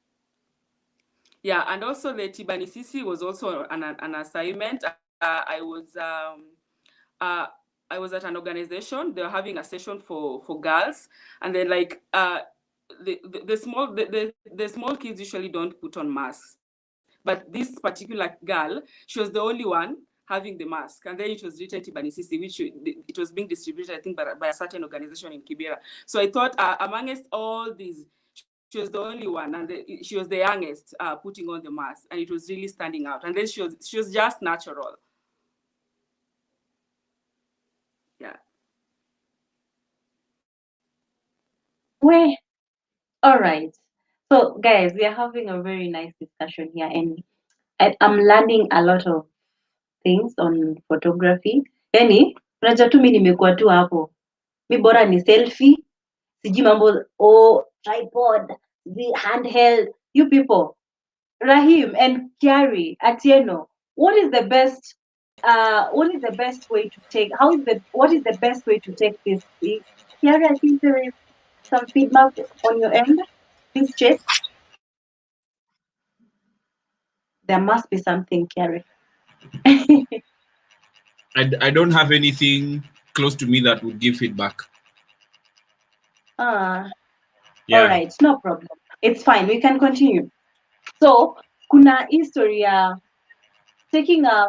Yeah, and also the Tibanisisi was also an assignment. Uh, I was at an organization. They were having a session for girls, and then like the small kids usually don't put on masks, but this particular girl, she was the only one having the mask, and then it was written Tibanisisi, which it was being distributed, I think, by a certain organization in Kibera. So I thought amongst all these, she was the only one, and she was the youngest putting on the mask, and it was really standing out. And then she was just natural. Yeah. Well, all right. So, guys, we are having a very nice discussion here, and I'm learning a lot of things on photography. Yani, unajua tu mi nimekuwa tu hapo. Mi bora ni selfie, sijui mambo, tripod, the handheld. You people, Rahim and Kiarii, Atieno, what is the best way to take, what is the best way to take this? Kiarii, I think there is some feedback on your end. Please check. There must be something, Kiarii. I don't have anything close to me that would give feedback. Yeah. Yeah. All right, no problem. It's fine. We can continue. So, kuna history taking a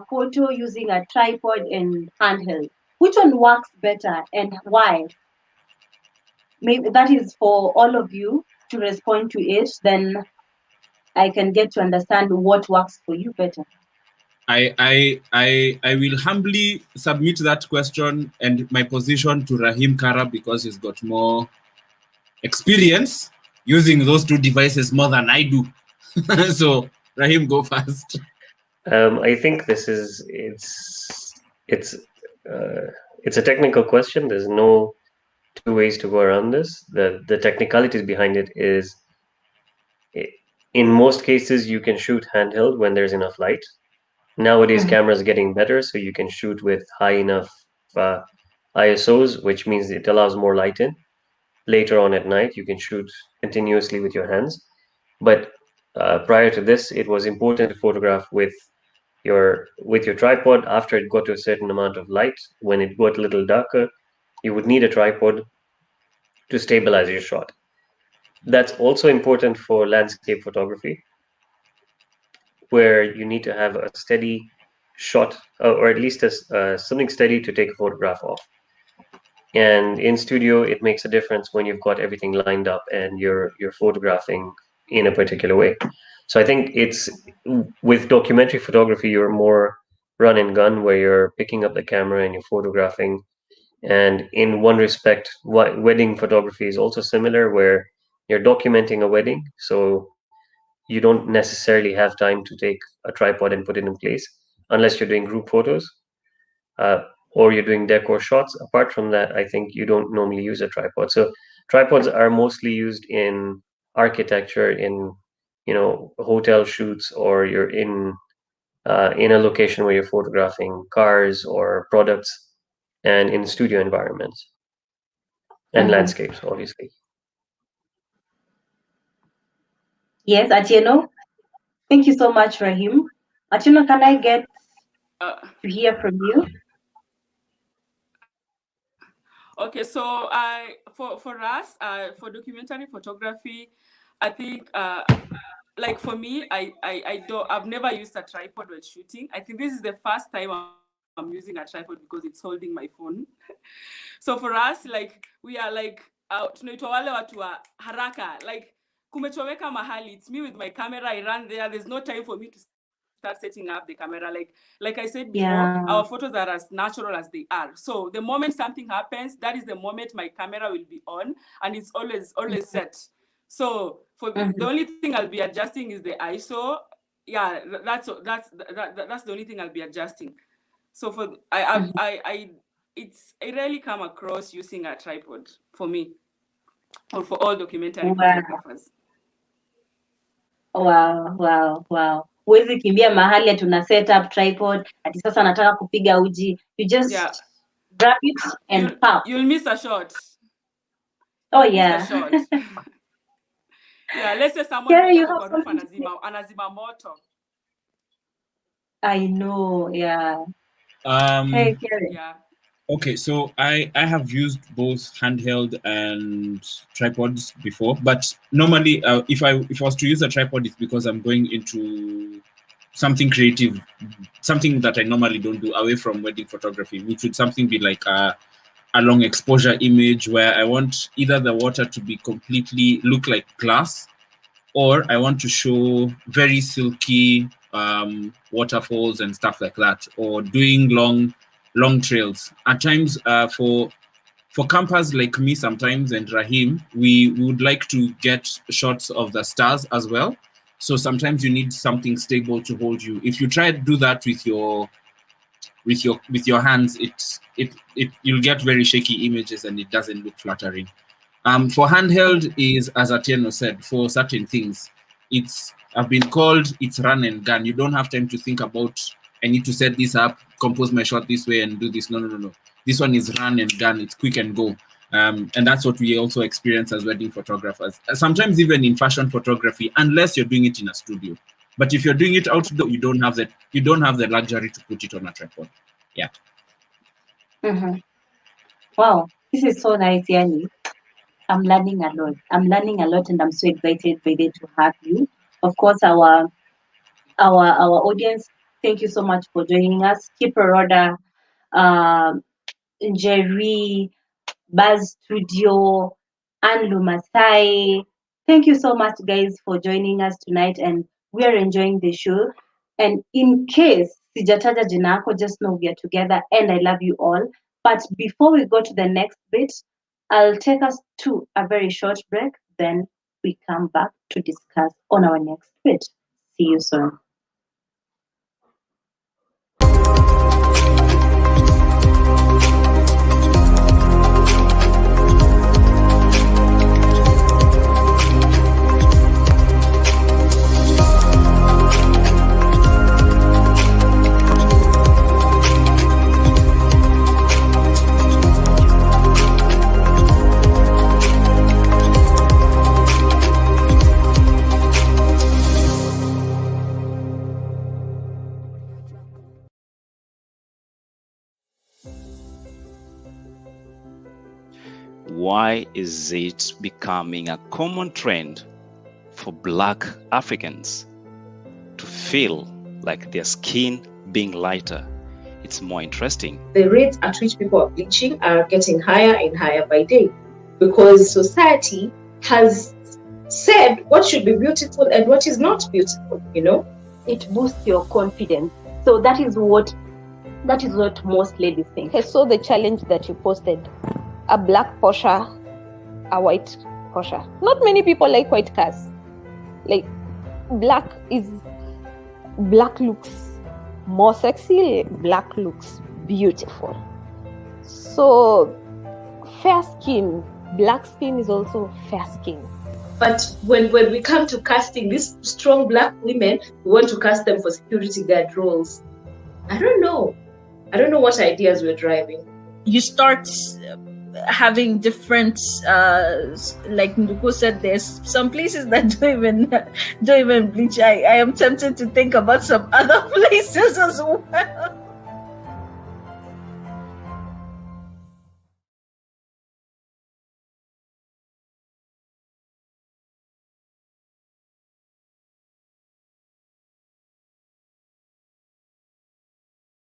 photo using a tripod and handheld. Which one works better and why? Maybe that is for all of you to respond to it. Then I can get to understand what works for you better. I will humbly submit that question and my position to Rahim Kara because he's got more experience using those two devices more than I do. So Rahim, go first. I think it's a technical question. There's no two ways to go around this. The technicalities behind it is, in most cases, you can shoot handheld when there's enough light. Nowadays, cameras are getting better, so you can shoot with high enough ISOs, which means it allows more light in. Later on at night, you can shoot continuously with your hands. But prior to this, it was important to photograph with your tripod. After it got to a certain amount of light, when it got a little darker, you would need a tripod to stabilize your shot. That's also important for landscape photography, where you need to have a steady shot, or at least something steady to take a photograph of. And in studio, it makes a difference when you've got everything lined up and you're photographing in a particular way. So I think it's, with documentary photography, you're more run and gun, where you're picking up the camera and you're photographing And in one respect, wedding photography is also similar, where you're documenting a wedding. So you don't necessarily have time to take a tripod and put it in place unless you're doing group photos, or you're doing decor shots. Apart from that, I think you don't normally use a tripod. So tripods are mostly used in architecture, in hotel shoots, or you're in a location where you're photographing cars or products, and in studio environments and landscapes, obviously. Yes, Atieno. Thank you so much, Rahim. Atieno, can I get to hear from you? Okay, so for us, for documentary photography, I think like for me, I've never used a tripod when shooting. I think this is the first time I'm using a tripod because it's holding my phone. So for us, like we are like tunaitwa wale watu wa haraka, like kumechoweka mahali. It's me with my camera. I run there. There's no time for me to start setting up the camera. Like I said before, Yeah. our photos are as natural as they are. So the moment something happens, that is the moment my camera will be on, and it's always set. So for the only thing I'll be adjusting is the ISO. Yeah, that's the only thing I'll be adjusting. So for I rarely come across using a tripod for me, or for all documentary photographers. Wow. Huwezi kimbia mahali tuna set up tripod ati sasa nataka kupiga uji. You just grab it and pop. You'll miss a shot. Oh yeah. Yeah, let's say someone Kiarii, you yuko have kwa roof something anazima moto. I know, yeah. Hey, Kiarii. Yeah. Okay, so I have used both handheld and tripods before, but normally if I was to use a tripod, it's because I'm going into something creative, something that I normally don't do away from wedding photography, which would something be like a long exposure image where I want either the water to be completely look like glass, or I want to show very silky waterfalls and stuff like that, or doing long trails. At times, for campers like me sometimes and Rahim, we would like to get shots of the stars as well. So sometimes you need something stable to hold you. If you try to do that with your hands, you'll get very shaky images and it doesn't look flattering. For handheld is, as Atieno said, for certain things, I've been called it's run and gun. You don't have time to think about, I need to set this up, compose my shot this way and do this. No. This one is run and gun. It's quick and go. And that's what we also experience as wedding photographers. Sometimes even in fashion photography, unless you're doing it in a studio. But if you're doing it outdoor, you don't have the luxury to put it on a tripod. Yeah. Wow, this is so nice, Yani. I'm learning a lot. And I'm so excited by it to have you. Of course, our audience, thank you so much for joining us. Keep a order, Jerry, Buzz Studio, and Lumasai. Thank you so much, guys, for joining us tonight, and we are enjoying the show. And in case sijataja jina yako, just know we are together, and I love you all. But before we go to the next bit, I'll take us to a very short break. Then we come back to discuss on our next bit. See you soon. Why is it becoming a common trend for Black Africans to feel like their skin being lighter? It's more interesting. The rates at which people are bleaching are getting higher and higher by day because society has said what should be beautiful and what is not beautiful, It boosts your confidence. So that is what That is what most ladies think. I saw the challenge that you posted. A black Porsche, a white Porsche. Not many people like white cars. Like, black looks more sexy, black looks beautiful. So fair skin, black skin is also fair skin. But when we come to casting these strong black women, we want to cast them for security guard roles. I don't know what ideas we're driving. You start having different, like Nduko said, there's some places that don't even bleach. I am tempted to think about some other places as well.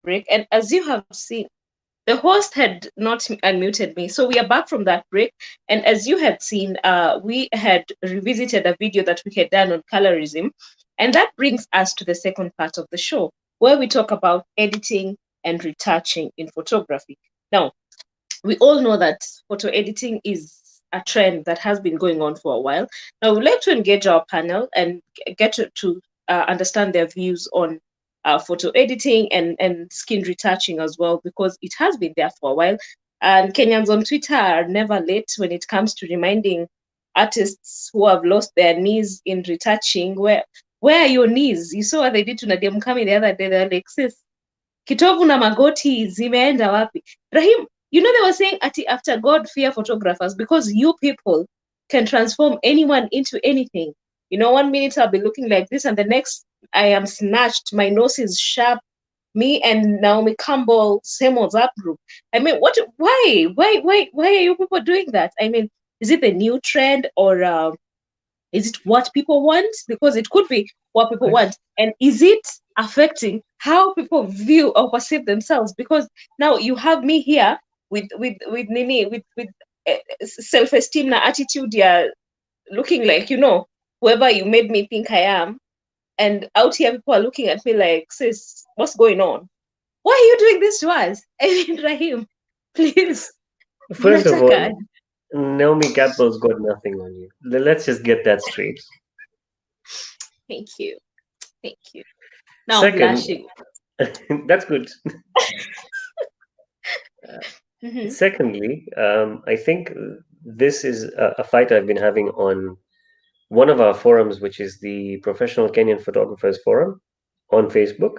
Break, and as you have seen, the host had not unmuted me, so we are back from that break. And as you had seen, we had revisited a video that we had done on colorism, and that brings us to the second part of the show, where we talk about editing and retouching in photography. Now, we all know that photo editing is a trend that has been going on for a while. Now, we'd like to engage our panel and get to understand their views on photo editing and skin retouching as well, because it has been there for a while. And Kenyans on Twitter are never late when it comes to reminding artists who have lost their knees in retouching, where are your knees? You saw what they did to Nadia Mukami the other day. They're like, sis, kitovu na magoti zimeenda wapi? Rahim, you know, they were saying after God fear photographers, because you people can transform anyone into anything. You know, 1 minute I'll be looking like this, and the next I am snatched. My nose is sharp. Me and Naomi Campbell, same WhatsApp group. I mean, why are you people doing that? I mean, is it the new trend, or is it what people want? Because it could be what people want. And is it affecting how people view or perceive themselves? Because now you have me here with self-esteem na attitude, looking like, you know, whoever you made me think I am. And out here, people are looking at me like, sis, what's going on? Why are you doing this to us? I mean, Rahim, please. First of all, Naomi Campbell's got nothing on you. Let's just get that straight. Thank you. Now, Second, blushing. that's good. Secondly, I think this is a fight I've been having on one of our forums, which is the Professional Kenyan Photographers Forum on Facebook,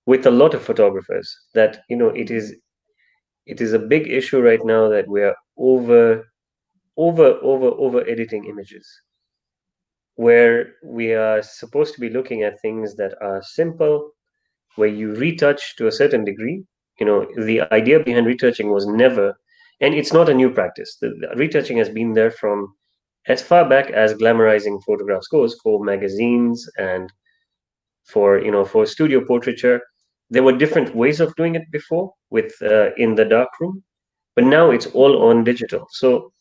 with a lot of photographers, that, you know, it is a big issue right now that we are over editing images, where we are supposed to be looking at things that are simple, where you retouch to a certain degree. You know, the idea behind retouching was never, and it's not a new practice. The retouching has been there from as far back as glamorizing photographs goes, for magazines and for, you know, for studio portraiture. There were different ways of doing it before, with in the darkroom, but now it's all on digital. So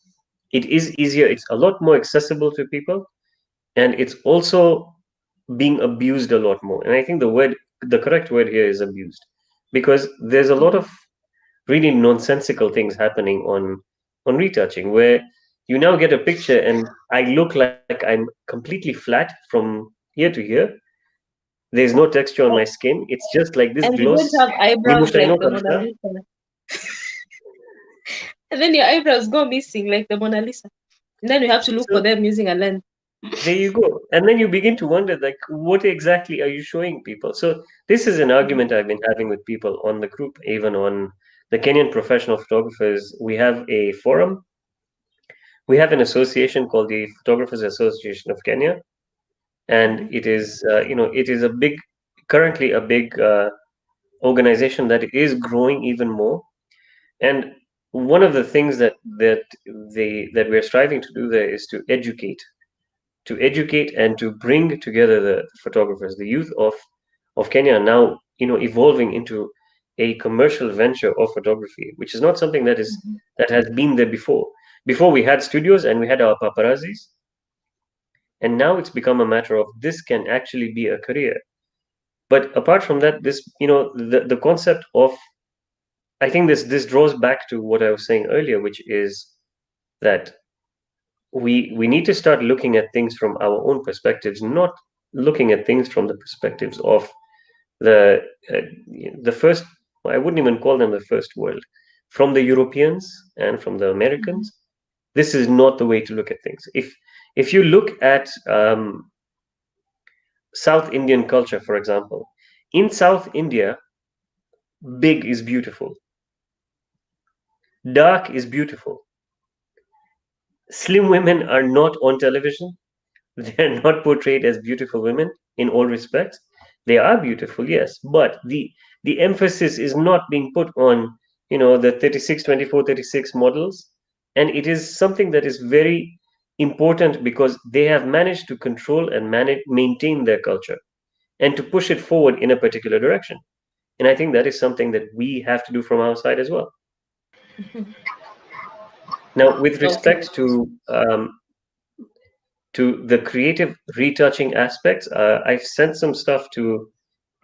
it is easier. It's a lot more accessible to people, and it's also being abused a lot more. And I think the correct word here is abused, because there's a lot of really nonsensical things happening on retouching, where you now get a picture and I look like I'm completely flat from here to here. There's no texture on my skin. It's just like this And you gloss. don't have eyebrows like the Mona Lisa. And then your eyebrows go missing like the Mona Lisa. And then you have to look for them using a lens. There you go. And then you begin to wonder, like, what exactly are you showing people? So this is an argument I've been having with people on the group, even on the Kenyan Professional Photographers. We have a forum. We have an association called the Photographers Association of Kenya. And it is, it is currently a big organization that is growing even more. And one of the things that we're striving to do there is to educate and to bring together the photographers. The youth of Kenya are now, you know, evolving into a commercial venture of photography, which is not something that has been there before. Before, we had studios and we had our paparazzis, and now it's become a matter of this can actually be a career. But apart from that, this, the concept of, I think this draws back to what I was saying earlier, which is that we need to start looking at things from our own perspectives, not looking at things from the perspectives of the uh, the first. I wouldn't even call them the first world, from the Europeans and from the Mhm. Americans. This is not the way to look at things. If you look at South Indian culture, for example, in South India, big is beautiful, dark is beautiful. Slim women are not on television. They're not portrayed as beautiful women in all respects. They are beautiful, yes, but the emphasis is not being put on, the 36, 24, 36 models. And it is something that is very important because they have managed to control and maintain their culture and to push it forward in a particular direction. And I think that is something that we have to do from our side as well. Mhm. Now, with Okay. respect to the creative retouching aspects, I've sent some stuff to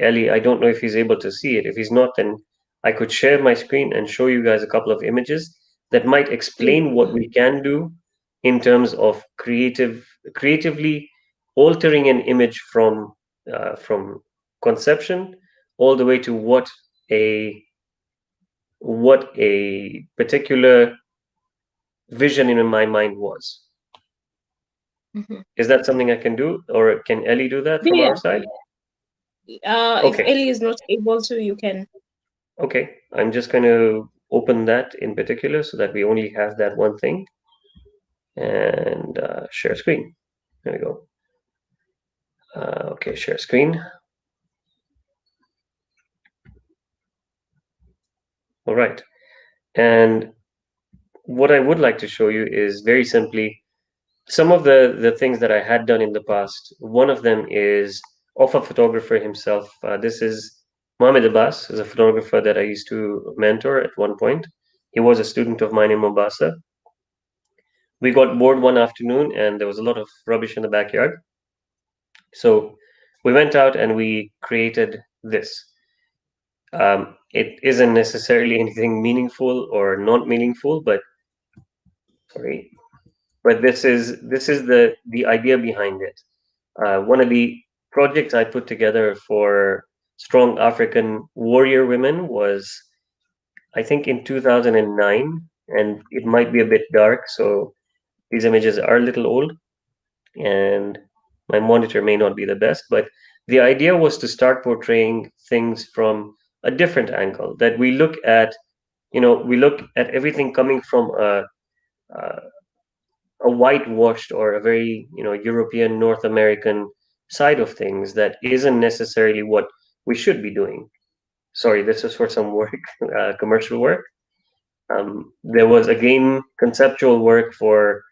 Ellie. I don't know if he's able to see it. If he's not, then I could share my screen and show you guys a couple of images that might Please. explain what we can do in terms of creatively altering an image from conception all the way to a what a particular vision in my mind was. Mhm. Is that something I can do, or can Ellie do that from our Yeah. side? If Okay, Ellie is not able to, you can. okay. I'm just going to open that in particular so that we only have that one thing and share screen. There we go. Okay, share screen. All right. And what I would like to show you is very simply some of the things that I had done in the past. One of them is of a photographer himself. This is Mohammed Abbas, is a photographer that I used to mentor at one point. He was a student of mine in Mombasa. We got bored one afternoon and there was a lot of rubbish in the backyard. So we went out and we created this. It isn't necessarily anything meaningful or not meaningful, but sorry, but this is the idea behind it. One of the projects I put together for Strong African Warrior Women was, I think, in 2009, and it might be a bit dark, so these images are a little old, and my monitor may not be the best, but the idea was to start portraying things from a different angle, that we look at everything coming from a, a whitewashed or a very, European, North American side of things that isn't necessarily what we should be doing. Sorry, this is for some work, commercial work. There was again conceptual work for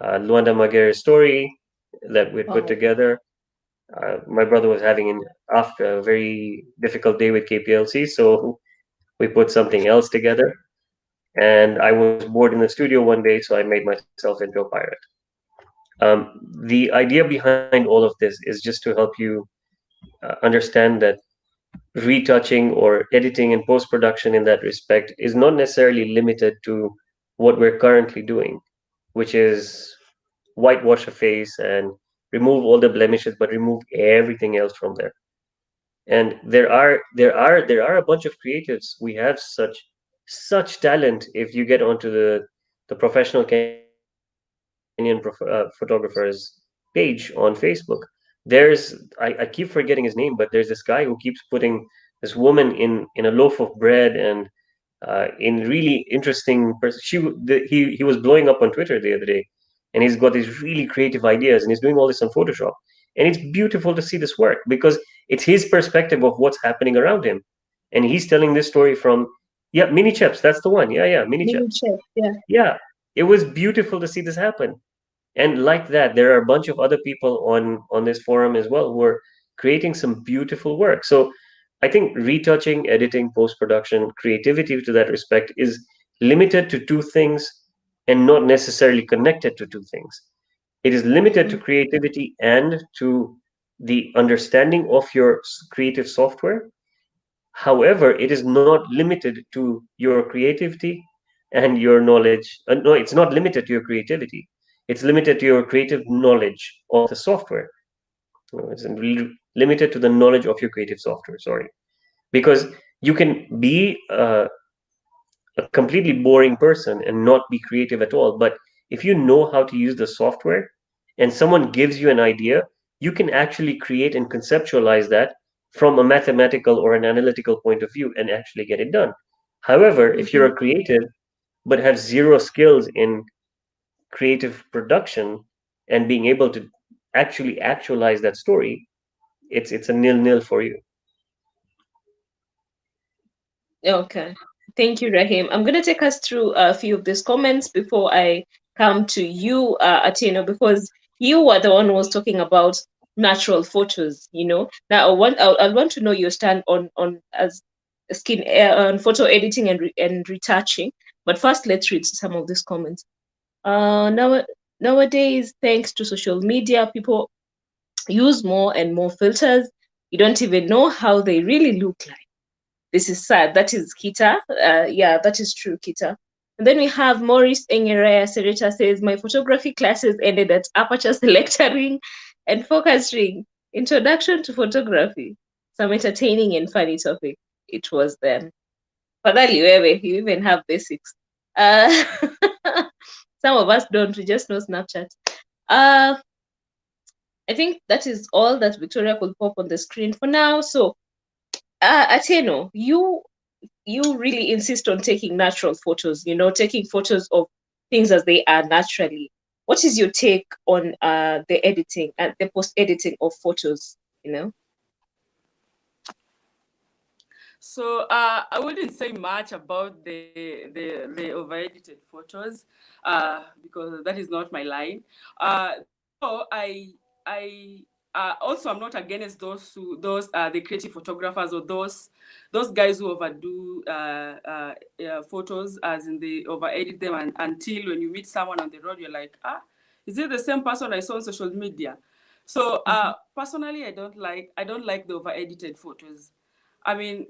Luanda Magere's story that we put Oh. together. My brother was having after a very difficult day with KPLC, so we put something else together. And I was bored in the studio one day, so I made myself into a pirate. The idea behind all of this is just to help you understand that retouching or editing and post production in that respect is not necessarily limited to what we're currently doing, which is whitewash a face and remove all the blemishes, but remove everything else from there. And there are a bunch of creatives. We have such talent. If you get onto the professional Kenyan photographers page on Facebook, I keep forgetting his name, but there's this guy who keeps putting this woman in a loaf of bread and in really interesting he was blowing up on Twitter the other day, and he's got these really creative ideas and he's doing all this on Photoshop, and it's beautiful to see this work because it's his perspective of what's happening around him, and he's telling this story from, yeah, mini chips, that's the one, yeah, mini Let me chips, check. Yeah. yeah. It was beautiful to see this happen. And like that, there are a bunch of other people on this forum as well who are creating some beautiful work. So I think retouching, editing, post-production, creativity to that respect is limited to two things and not necessarily connected to two things. It is limited to Mhm. creativity and to the understanding of your creative software. However, it is not limited to your creativity and your knowledge. No, it's not limited to your creativity. It's limited to your creative knowledge of the software. No, it's limited to the knowledge of your creative software. Sorry, because you can be a completely boring person and not be creative at all. But if you know how to use the software and someone gives you an idea, you can actually create and conceptualize that from a mathematical or an analytical point of view and actually get it done. However, if you're a creative but have zero skills in creative production and being able to actually actualize that story, it's a nil-nil for you. Okay. Thank you, Rahim. I'm going to take us through a few of these comments before I come to you, Atieno, because you were the one who was talking about natural photos, you know. Now, I want to know your stand on as skin on photo editing and retouching. But first, let's read some of these comments. Nowadays, thanks to social media, people use more and more filters. You don't even know how they really look like. This is sad. That is Kita. Yeah, that is true, Kita. And then we have Maurice Engerea Sereta says, my photography classes ended at aperture selectoring and focus ring. Introduction to photography. Some entertaining and funny topic. It was then. Fadhali wewe, you even have basics. Some of us don't, we just know Snapchat. I think that is all that Victoria could pop on the screen for now. So, Atieno, you really insist on taking natural photos, you know, taking photos of things as they are naturally. What is your take on the editing and the post-editing of photos, you know? So I wouldn't say much about the over-edited photos because that is not my line. So I also I'm not against those the creative photographers or those guys who overdo photos, as in they over-edit them, and until when you meet someone on the road, you're like, is it the same person I saw on social media? So personally, I don't like the over-edited photos. I mean,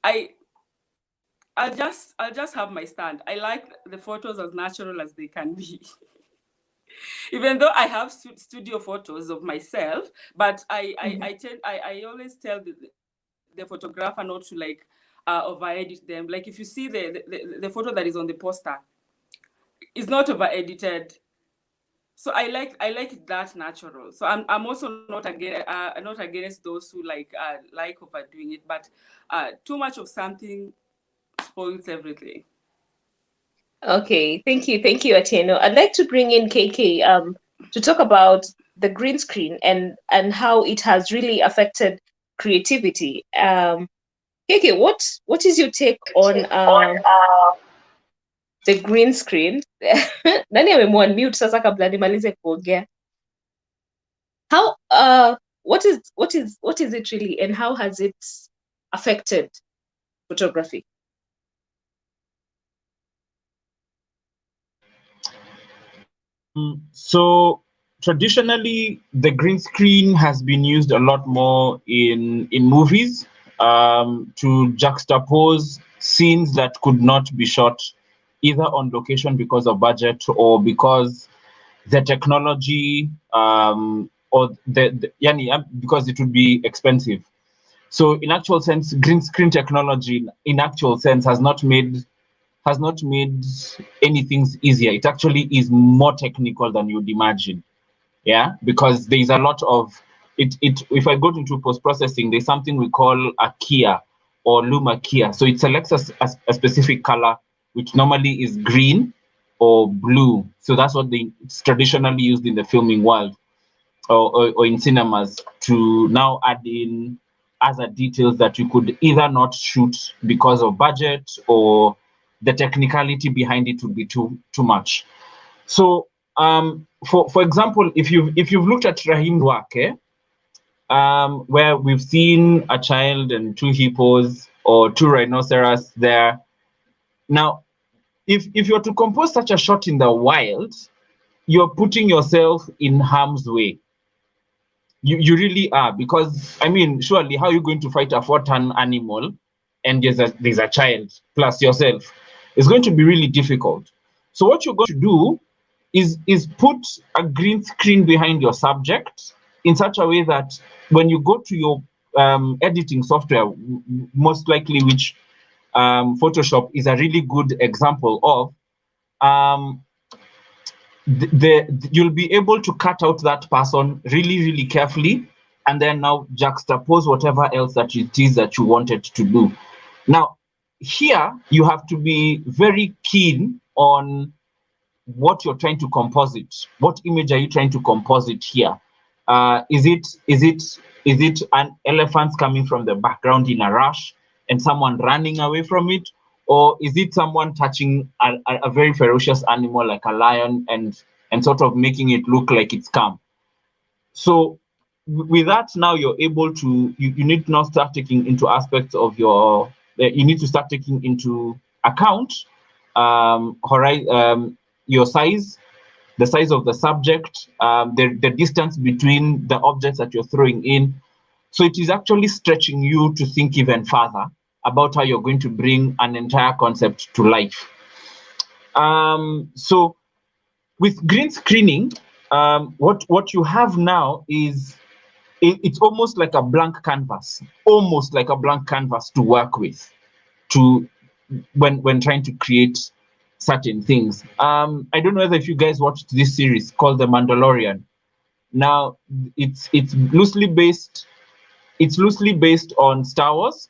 I'll just have my stand. I like the photos as natural as they can be. Even though I have studio photos of myself, but I always tell the photographer not to like over-edit them. Like if you see the photo that is on the poster, it's not over-edited. So I like it that natural. So I'm also not against those who like overdoing it, but too much of something spoils everything. Okay, thank you, Atieno. I'd like to bring in KK to talk about the green screen and how it has really affected creativity. KK, what is your take on the green screen? Nani amemwanmute sasa kabla nimalize kuongea? How what is it really, and how has it affected photography? So traditionally, the green screen has been used a lot more in movies to juxtapose scenes that could not be shot either on location because of budget or because the technology or because it would be expensive. So in actual sense, green screen technology in actual sense has not made anything easier. It actually is more technical than you'd imagine. Yeah, because there's a lot of it. If I go into post-processing, there's something we call a Kia or Luma Kia. So it selects a specific color, which normally is green or blue. So that's what it's traditionally used in the filming world or in cinemas to now add in other details that you could either not shoot because of budget or the technicality behind it would be too much. So for example, if you've looked at Rahim's work, where we've seen a child and two hippos or two rhinoceros there. Now, if you're to compose such a shot in the wild, you're putting yourself in harm's way. You really are, because I mean, surely how are you going to fight a 4-ton animal and there's a child plus yourself? It's going to be really difficult. So what you're going to do is put a green screen behind your subject in such a way that when you go to your editing software, most likely which Photoshop is a really good example of, um, you'll be able to cut out that person really carefully, and then now juxtapose whatever else that it is that you wanted to do. Now, here you have to be very keen on what you're trying to composite. What image are you trying to composite here? Is it an elephant coming from the background in a rush and someone running away from it, or is it someone touching a very ferocious animal like a lion and sort of making it look like it's calm? So with that, now you're able to you need to now start taking into aspects of your you need to start taking into account your size, the size of the subject, the distance between the objects that you're throwing in. So it is actually stretching you to think even further about how you're going to bring an entire concept to life. So with green screening, what you have now is it's almost like a blank canvas, to work with, to when trying to create certain things. I don't know if you guys watched this series called The Mandalorian. Now it's loosely based on Star Wars,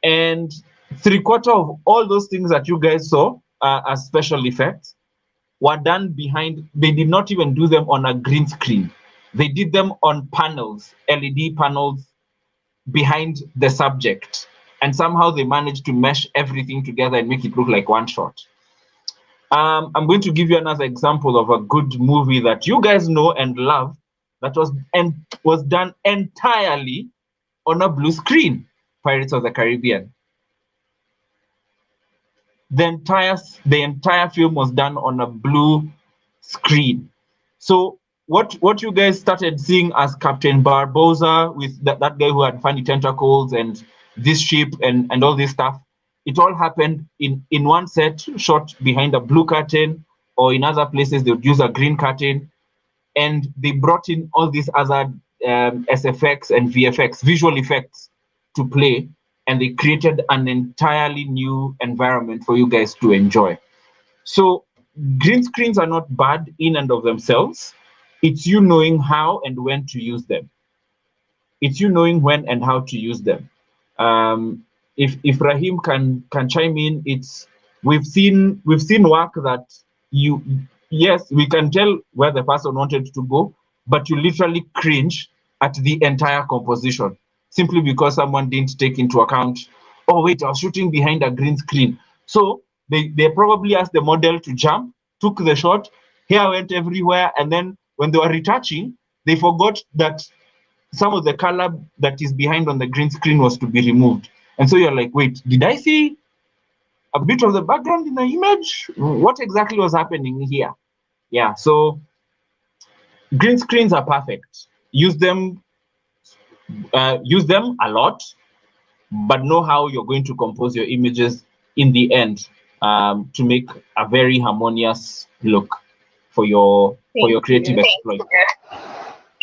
and 3/4 of all those things that you guys saw as special effects were done behind. They did not even do them on a green screen. They did them on panels, LED panels behind the subject, and somehow they managed to mesh everything together and make it look like one shot. I'm going to give you another example of a good movie that you guys know and love, that was done entirely on a blue screen. Pirates of the Caribbean. The entire film was done on a blue screen. So what you guys started seeing as Captain Barbosa with that guy who had funny tentacles and this ship and all this stuff, it all happened in one set, shot behind a blue curtain, or in other places they would use a green curtain, and they brought in all these other SFX and VFX, visual effects, to play, and they created an entirely new environment for you guys to enjoy. So green screens are not bad in and of themselves. It's you knowing how and when to use them. It's you knowing when and how to use them. If Rahim can chime in, we've seen work that yes, we can tell where the person wanted to go, but you literally cringe at the entire composition simply because someone didn't take into account, oh wait, I was shooting behind a green screen. So they probably asked the model to jump, took the shot, hair went everywhere, and then when they were retouching, they forgot that some of the color that is behind on the green screen was to be removed. And so you're like, wait, did I see a bit of the background in the image? What exactly was happening here? Yeah, so green screens are perfect. Use them a lot, but know how you're going to compose your images in the end to make a very harmonious look for your creative exploit.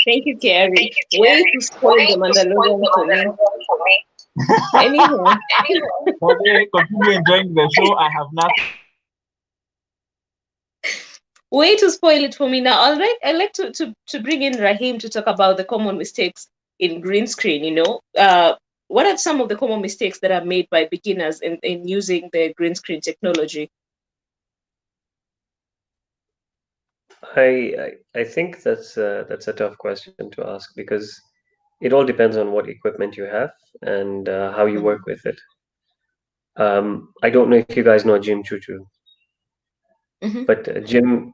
Thank you, Kiarii. Way to spoil the Mandalorian for me. Anyhow. Okay, continue enjoying the show. I have nothing. Way to spoil it for me. Now, all right, I'd like to bring in Rahim to talk about the common mistakes in green screen. What are some of the common mistakes that are made by beginners in using the green screen technology? I think that's a tough question to ask, because it all depends on what equipment you have and how you work with it. I don't know if you guys know Jim Chuchu, but Jim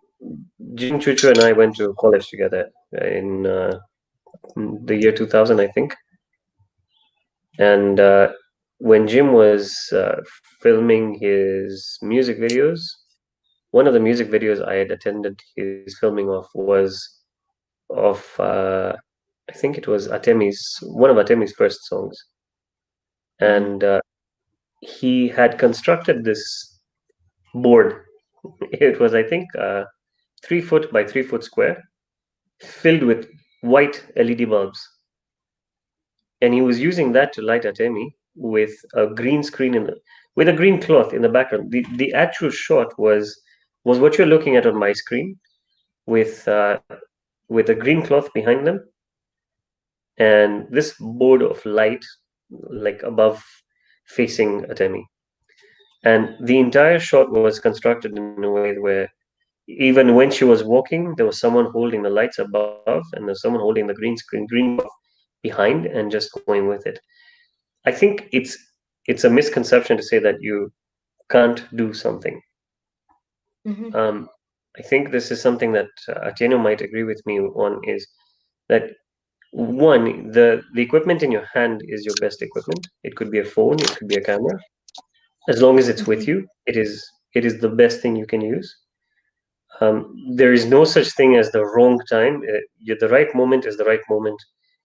Chuchu and I went to college together in the year 2000, I think. And when Jim was filming his music videos, one of the music videos I had attended his filming of was of I think it was one of Atemi's first songs, and he had constructed this board. It was, I think, 3 foot by 3 foot square, filled with white LED bulbs, and he was using that to light Atemi with a green screen with a green cloth in the background. The actual shot was what you're looking at on my screen, with with a green cloth behind them, and this board of light like above facing Atemi. And the entire shot was constructed in a way where even when she was walking, there was someone holding the lights above, and there's someone holding the green screen, green cloth behind, and just going with it. I think it's a misconception to say that you can't do something. Um, I think this is something that Atieno might agree with me on, is that one, the equipment in your hand is your best equipment. It could be a phone, it could be a camera. As long as it's with you, it is the best thing you can use. There is no such thing as the wrong time. The right moment is the right moment,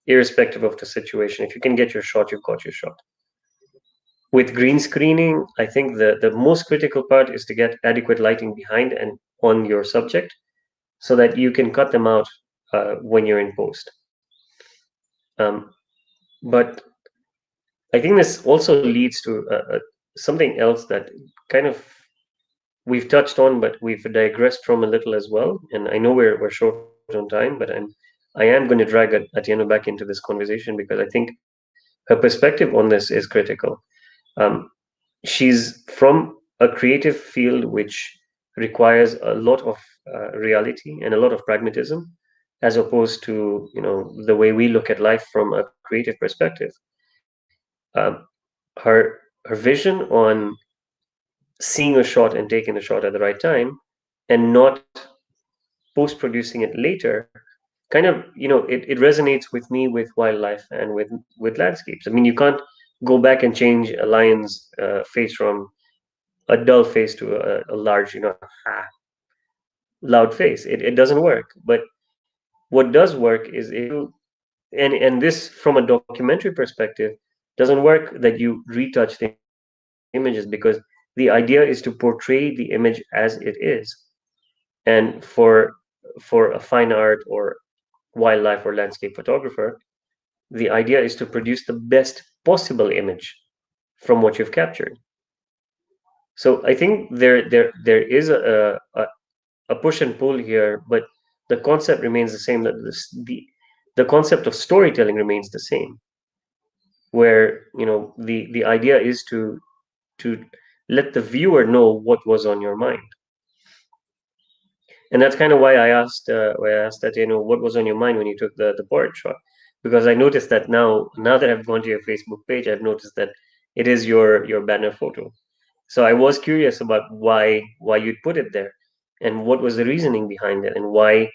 irrespective of the situation. If you can get your shot, you've got your shot. With green screening, I think the most critical part is to get adequate lighting behind and on your subject, so that you can cut them out when you're in post. But I think this also leads to something else that kind of we've touched on, but we've digressed from a little as well. And I know we're short on time, but I am going to drag Atieno back into this conversation, because I think her perspective on this is critical. Um, she's from a creative field which requires a lot of reality and a lot of pragmatism, as opposed to the way we look at life from a creative perspective. Um, her vision on seeing a shot and taking a shot at the right time, and not post producing it later, kind of it resonates with me with wildlife and with landscapes. I mean, you can't go back and change a lion's face from a dull face to a large, loud face. It doesn't work. But what does work is, if you and this, from a documentary perspective, doesn't work that you retouch the images, because the idea is to portray the image as it is. And for a fine art or wildlife or landscape photographer, the idea is to produce the best possible image from what you've captured. So I think there is a push and pull here, but the concept remains the same. That the concept of storytelling remains the same, where the idea is to let the viewer know what was on your mind. And that's kind of why I asked that, what was on your mind when you took the portrait shot, because I noticed that now that I've gone to your Facebook page, I've noticed that it is your banner photo. So I was curious about why you'd put it there, and what was the reasoning behind it, and why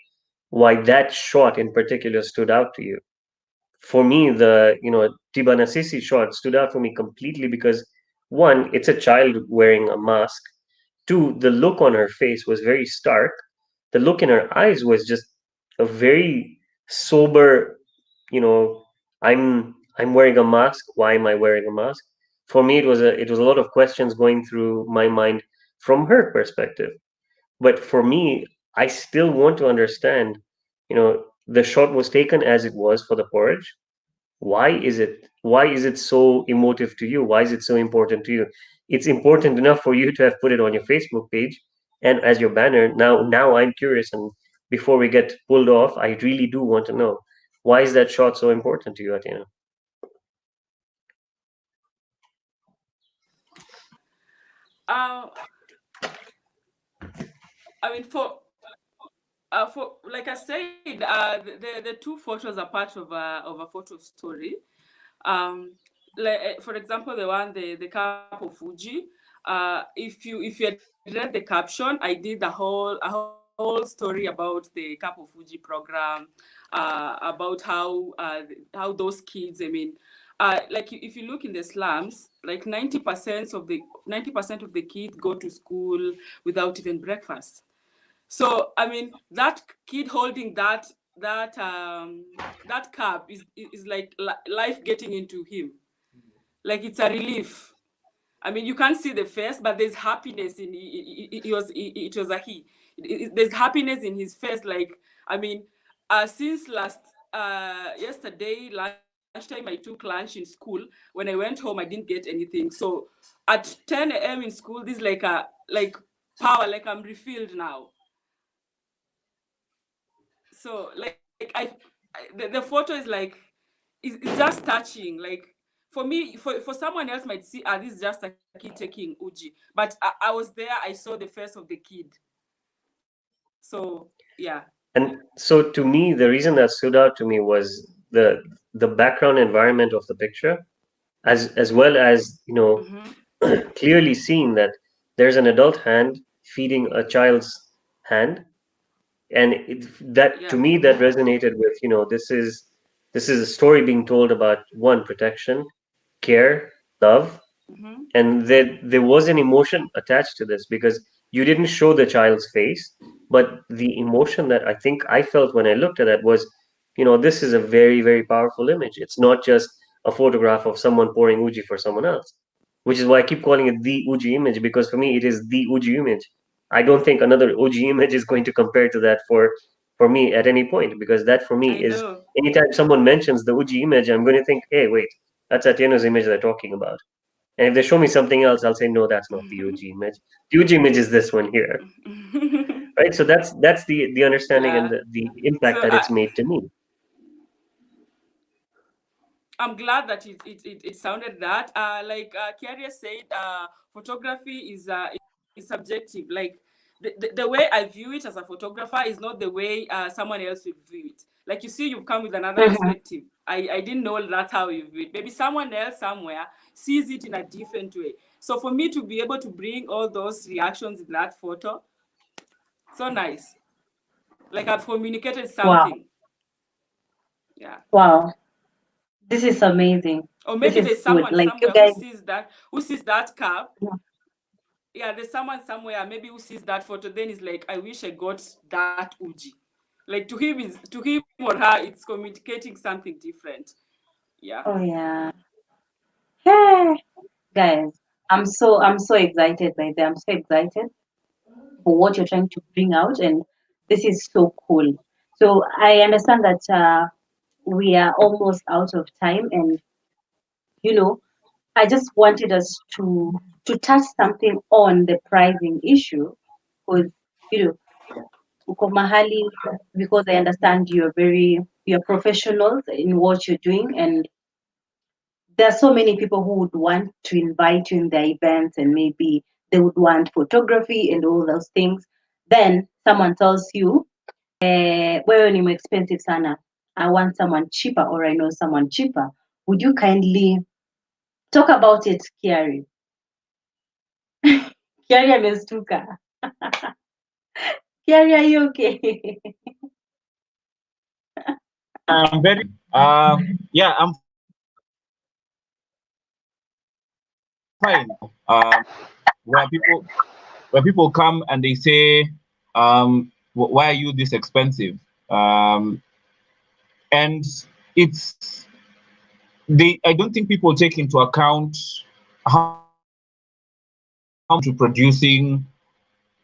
that shot in particular stood out to you. For me, the Tibanasisi shot stood out for me completely because, one, it's a child wearing a mask. Two, the look on her face was very stark. The look in her eyes was just a very sober, you know, I'm wearing a mask. Why am I wearing a mask? For me, it was a lot of questions going through my mind from her perspective. But for me, I still want to understand, the shot was taken as it was for the porridge. Why is it so emotive to you? Why is it so important to you? It's important enough for you to have put it on your Facebook page and as your banner. Now I'm curious, and before we get pulled off, I really do want to know, why is that shot so important to you, Atieno? Uh, I mean, for like I said, the two photos are part of a photo story. For example, the cup of Fuji. If you had read the caption, I did a whole story about the cup of Fuji program, about how those kids. I mean, like if you look in the slums, like 90% of the kids go to school without even breakfast. So I mean, that kid holding that cap is like life getting into him. Like it's a relief. I mean, you can't see the face, but there's happiness in it was a he. There's happiness in his face. Like, I mean, since yesterday lunchtime, I took lunch in school. When I went home, I didn't get anything. So at 10 a.m. in school, this is like power. Like I'm refilled now. So like the photo is like it's just touching. Like for me, for someone else might see, this is just a kid taking uji, but I was there. I saw the face of the kid. So yeah. And so to me, the reason that stood out to me was the background environment of the picture, as well as, you know, clearly seeing that there's an adult hand feeding a child's hand, and that to me that resonated with, you know, this is a story being told about one, protection, care, love, and there was an emotion attached to this, because you didn't show the child's face, but the emotion that I think I felt when I looked at it was, you know, this is a very, very powerful image. It's not just a photograph of someone pouring uji for someone else, which is why I keep calling it the uji image, because for me it is the uji image. I don't think another uji image is going to compare to that for me at any point, because that for me is, anytime someone mentions the uji image, I'm going to think, hey, wait, that's Atieno's image they're talking about. And if they show me something else, I'll say, no, that's not the UG image. The UG image is this one here. Right? So that's the understanding and the impact So that it's made to me. I'm glad that it sounded that. Like Kiarii said, photography is subjective. Like the way I view it as a photographer is not the way someone else will view it. Like you see, you've come with another perspective. I didn't know that's how you view it. Maybe someone else somewhere sees it in a different way. So for me to be able to bring all those reactions in that photo, so nice. Like I've communicated something. Wow. Yeah. Wow. This is amazing. Or maybe this there's is someone good. Like you somewhere guys. who sees that cap. Yeah, there's someone somewhere maybe who sees that photo, then is like, I wish I got that uji. Like to him or her, it's communicating something different. Yeah. Oh yeah. Hey, guys, I'm so excited by them. I'm so excited for what you're trying to bring out, and this is so cool. So I understand that we are almost out of time, and you know, I just wanted us to touch something on the pricing issue, because you know, uko mahali, because I understand you're professionals in what you're doing, and there are so many people who would want to invite you in their events, and maybe they would want photography and all those things. Then someone tells you, wewe ni expensive sana, I want someone cheaper, or I know someone cheaper. Would you kindly talk about it, Kiarii? Kiarii amestuka. Kiarii, are you okay? I'm very yeah, I'm fine. Where people come and they say, why are you this expensive? And it's I don't think people take into account how to producing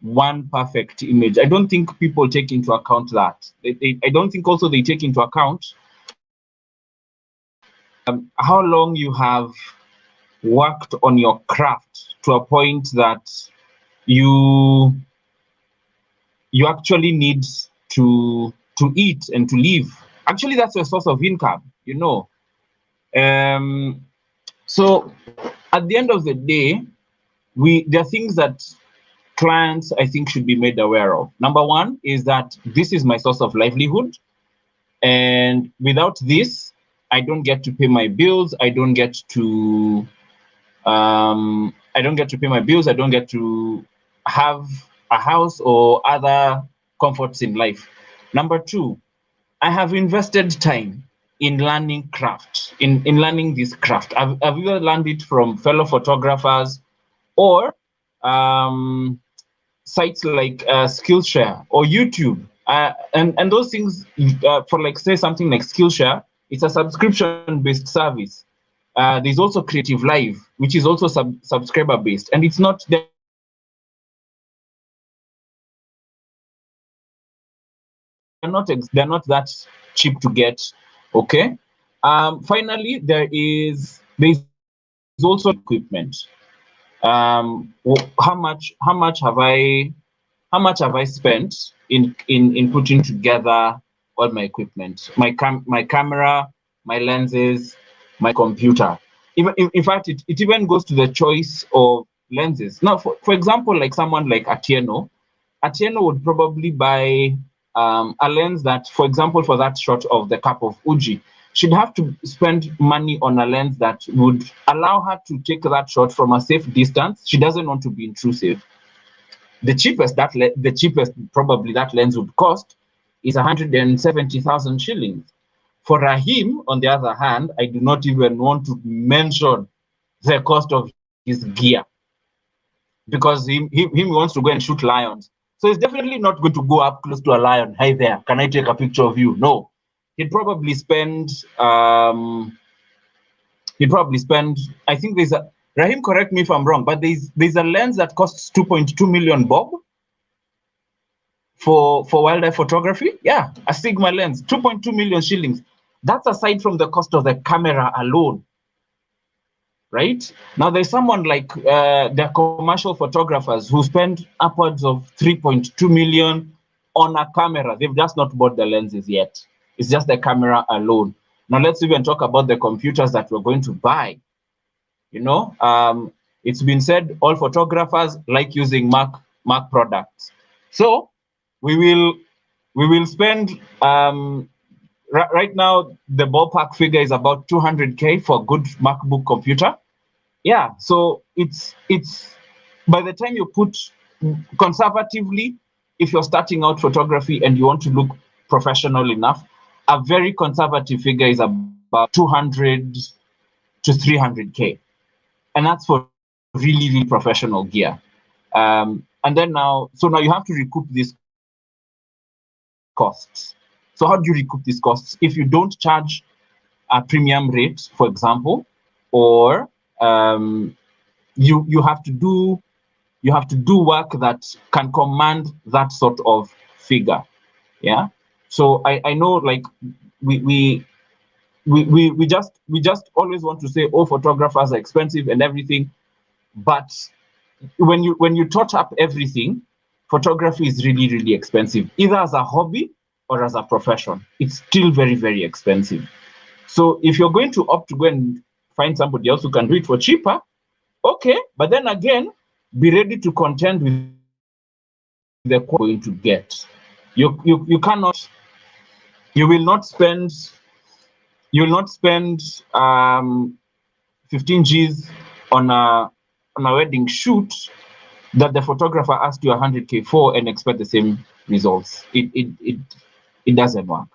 one perfect image. I don't think people take into account that. I don't think also they take into account how long you have worked on your craft to a point that you actually need to eat and to live. Actually, that's a source of income, you know. So at the end of the day, there are things that clients, I think, should be made aware of. Number one is that this is my source of livelihood, and without this, I don't get to pay my bills. I don't get to pay my bills. I don't get to have a house or other comforts in life. Number two, I have invested time in learning craft, in learning this craft. I've either learned it from fellow photographers or sites like Skillshare or YouTube. And those things, for like say something like Skillshare, it's a subscription-based service. There's also Creative Live, which is also subscriber-based, and it's not, they're not that cheap to get. Okay. Finally, there's also equipment. How much have I spent in putting together all my equipment, my camera, my lenses, my computer. In fact, it even goes to the choice of lenses. Now, for example, like someone like Atieno would probably buy a lens that, for example, for that shot of the cup of Uji, she'd have to spend money on a lens that would allow her to take that shot from a safe distance. She doesn't want to be intrusive. The cheapest probably that lens would cost is 170,000 shillings. For Rahim, on the other hand, I do not even want to mention the cost of his gear, because he wants to go and shoot lions. So he's definitely not going to go up close to a lion. Hi there, can I take a picture of you? No. He'd probably spend I think there's a, Rahim, correct me if I'm wrong, but there's a lens that costs 2.2 million bob for wildlife photography. Yeah, a Sigma lens, 2.2 million shillings. That's aside from the cost of the camera alone. Right? Now there's someone like the commercial photographers who spend upwards of 3.2 million on a camera. They've just not bought the lenses yet. It's just the camera alone. Now let's even talk about the computers that we're going to buy. You know, it's been said all photographers like using Mac products. So we will spend right now the ballpark figure is about 200K for a good MacBook computer. Yeah, so it's by the time you put conservatively, if you're starting out photography and you want to look professional enough, a very conservative figure is about 200 to 300K, and that's for really, really professional gear. And then now you have to recoup these costs. So how do you recoup these costs? If you don't charge a premium rate, for example, or you have to do work that can command that sort of figure. Yeah. So I know, like we just always want to say, oh, photographers are expensive and everything, but when you tot up everything, photography is really, really expensive, either as a hobby or as a profession. It's still very, very expensive. So if you're going to opt to go and find somebody else who can do it for cheaper, okay, but then again, be ready to contend with the quality you're going to get. You cannot, you will not spend 15 G's on a wedding shoot that the photographer asked you 100K for and expect the same results. It doesn't work.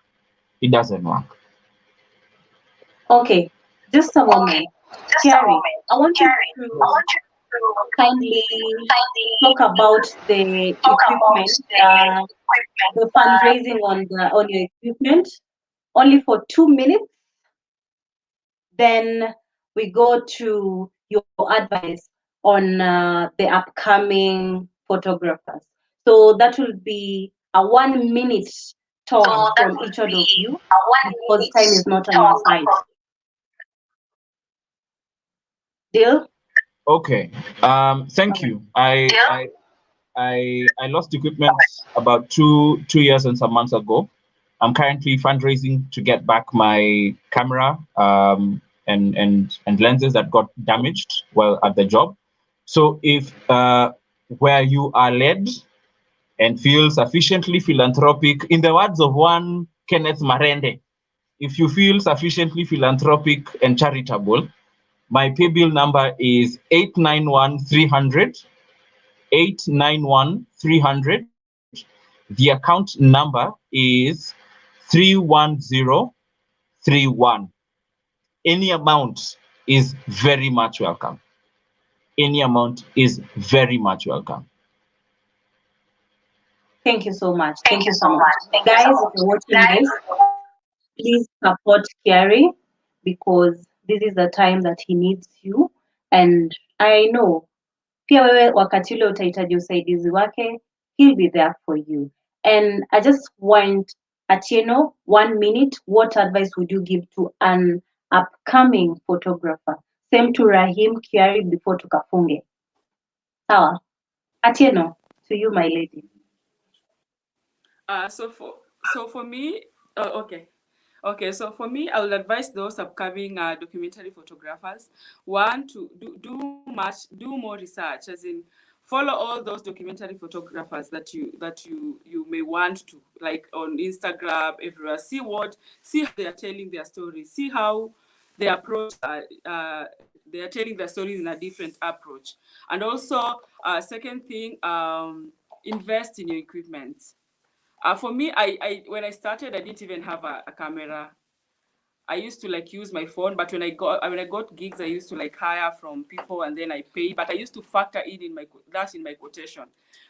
It doesn't work. Okay, just a moment. Kiarii, I want you to kindly talk about the equipment, the fundraising on your equipment, only for 2 minutes. Then we go to your advice on the upcoming photographers. So that will be a 1 minute talk from each of you, because time is not on your side. Deal? Okay. Thank you. I lost equipment about two years and some months ago. I'm currently fundraising to get back my camera and lenses that got damaged while at the job. So if where you are led and feel sufficiently philanthropic, in the words of one Kenneth Marende, if you feel sufficiently philanthropic and charitable, my pay bill number is 891-300. 891-300. The account number is 31031. Any amount is very much welcome. Any amount is very much welcome. Thank you so much. Thank you so much. Guys, if you're watching this, please support Kiarii because this is the time that he needs you. And I know pia wewe wakati ule utahitaji usaidizi wake, he'll be there for you. And I just want Atieno, 1 minute, what advice would you give to an upcoming photographer? Same to Rahim, Kiarii before tukafunge. Sawa. Atieno, to you, my lady. So for me, so for me, I will advise those upcoming documentary photographers, one, to do more research, as in follow all those documentary photographers that you may want to, like on Instagram, everywhere. See how they are telling their stories. See how they approach. They are telling their stories in a different approach. And also, second thing, invest in your equipment. For me, I when I started, I didn't even have a camera. I used to like use my phone, but when I got gigs, I used to like hire from people and then I pay. But I used to factor in my quotation.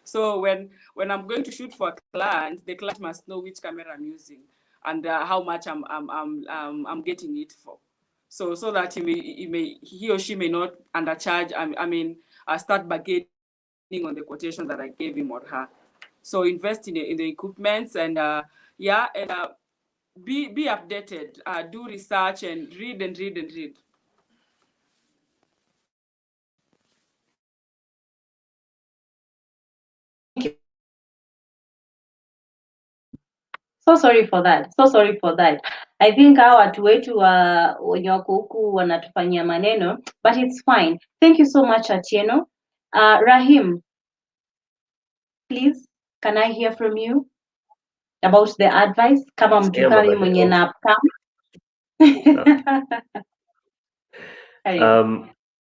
So when I'm going to shoot for a client, the client must know which camera I'm using and how much I'm getting it for. So that he or she may not undercharge. Start bargaining on the quotation that I gave him or her. So invest in the equipments and be updated. Do research and read and read and read. So sorry for that. So sorry for that. I think hawa watu wetu wenye wako huku wanatufanyia maneno, but it's fine. Thank you so much, Atieno. Rahim, please, can I hear from you about the advice? Kama mtu kama mimi mwenye na upcome.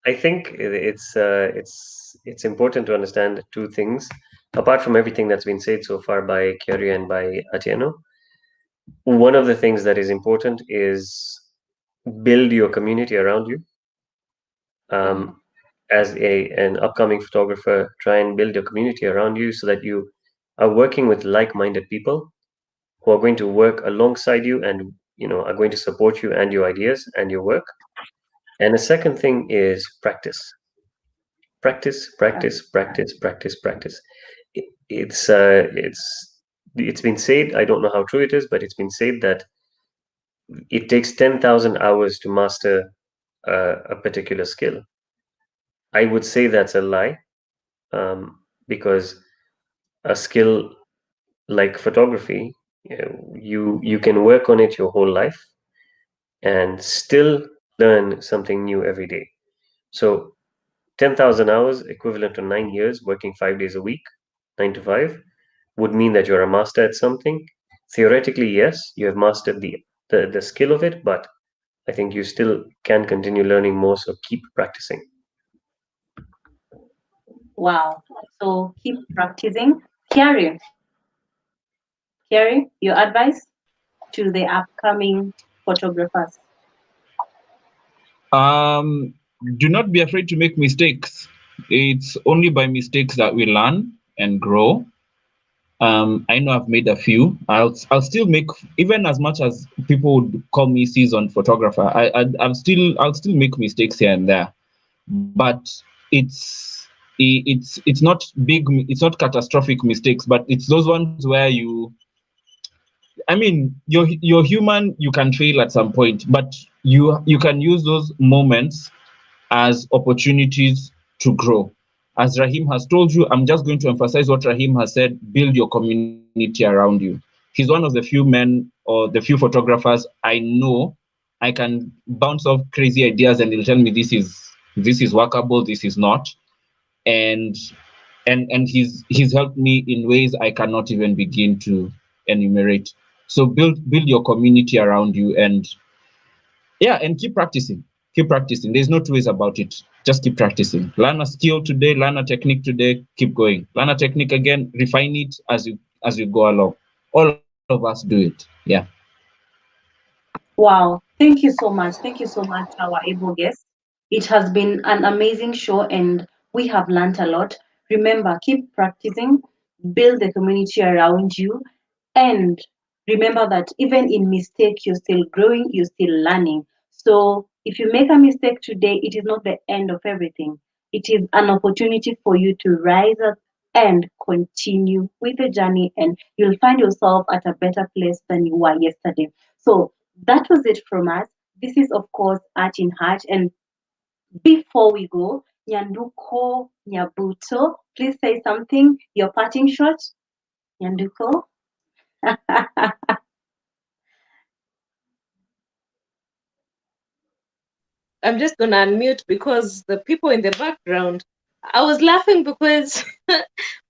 I think it's important to understand two things. Apart from everything that's been said so far by Kiarii and by Atieno, one of the things that is important is build your community around you. As an upcoming photographer, try and build a community around you so that you are working with like-minded people who are going to work alongside you and are going to support you and your ideas and your work. And the second thing is practice. Practice. It's been said, I don't know how true it is, but it's been said that it takes 10,000 hours to master a particular skill. I would say that's a lie, because a skill like photography, you can work on it your whole life and still learn something new every day. So 10,000 hours equivalent to 9 years working 5 days a week, 9 to 5, would mean that you're a master at something. Theoretically, yes, you have mastered the skill of it, but I think you still can continue learning more, so keep practicing. Wow. So keep practicing. Kiarii, your advice to the upcoming photographers? Do not be afraid to make mistakes. It's only by mistakes that we learn and grow. I know I've made a few. I'll still make, even as much as people would call me seasoned photographer, I'll still make mistakes here and there, but it's not big, it's not catastrophic mistakes, but it's those ones where you're human, you can fail at some point, but you can use those moments as opportunities to grow. As Rahim has told you, I'm just going to emphasize what Rahim has said: build your community around you. He's one of the few men or the few photographers I know I can bounce off crazy ideas and he'll tell me this is workable, this is not. And he's helped me in ways I cannot even begin to enumerate. So build your community around you and keep practicing. Keep practicing. There's no two ways about it. Just keep practicing. Learn a skill today, learn a technique today, keep going. Learn a technique again, refine it as you go along. All of us do it. Yeah. Wow. Thank you so much. Thank you so much, our able guest. It has been an amazing show and we have learned a lot. Remember, keep practicing. build the community around you, and remember that even in mistake, you're still growing, you're still learning. So if you make a mistake today, it is not the end of everything. It is an opportunity for you to rise up and continue with the journey, and you'll find yourself at a better place than you were yesterday. So that was it from us. This is, of course, Art in Heart. And before we go, Nyanduko Nyabuto, please say something, your parting shot. Nyanduko. I'm just gonna unmute because the people in the background. I was laughing because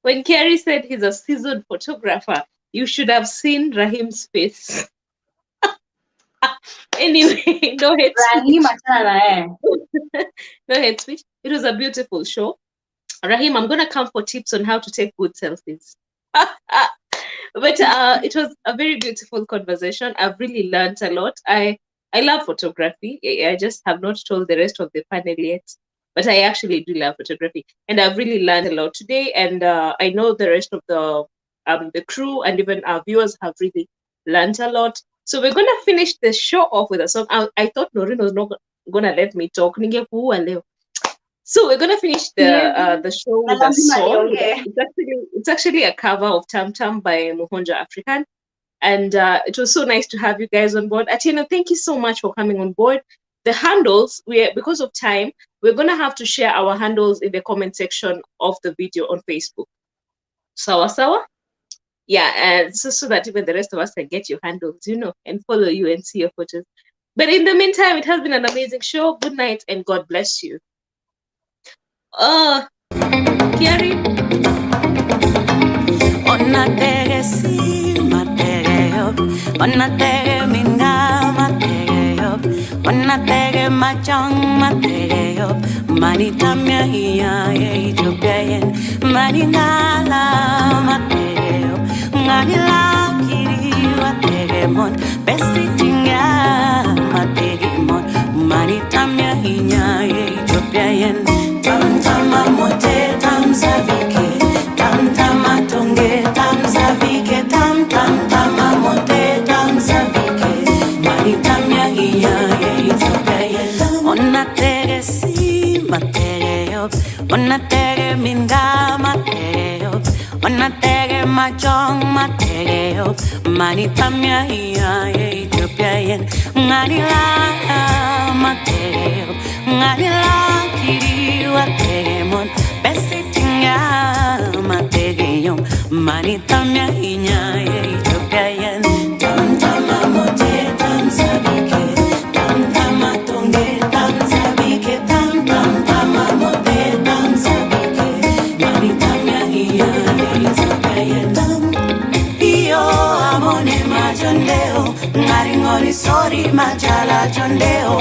when Kiarii said he's a seasoned photographer, you should have seen Rahim's face. Anyway, no hate Rahim, speech. achana No hate speech. It was a beautiful show. Rahim, I'm gonna come for tips on how to take good selfies. But it was a very beautiful conversation. I've really learned a lot. I love photography. I just have not told the rest of the panel yet, but I actually do love photography, and I've really learned a lot today. And I know the rest of the crew and even our viewers have really learned a lot. So we're gonna finish the show off with a song. I thought Noreen was not gonna let me talk. So we're gonna finish the show with a song. It's actually a cover of Tam Tam by Muhonja African, and it was so nice to have you guys on board. Atieno, thank you so much for coming on board. The handles, because of time, we're gonna have to share our handles in the comment section of the video on Facebook. Sawa sawa? Yeah, and so that even the rest of us can get your handles, and follow you and see your photos. But in the meantime, it has been an amazing show. Good night and God bless you. Kiarii. Onatere si matere yo, onatere minga matere yo, onatere machang matere yo, manita mia hiya Ethiopia yen, maningala matere yo, nganila kiri matere mon, besi tinga matere mon, manita mia hiya Ethiopia yen, tam tam amote tam sabike. Tam tam atonge tam sabike tam tam tam amote tam sabike mani tam ya hiya Ethiopia onna tere si matere yo onna tere minga matere yo onna tere machong matere yo mani tam ya hiya Ethiopia ngani la matere yo ngani la kiri wa tere mon besitinga mategeyom manita mia inya Ethiopia yen tam tam amote tam sabike tam tam atonge tam sabike tam tam tam amote tam sabike manita mia inya Ethiopia yen tam iyo amone majondeo ngaringoni sori majala jondeo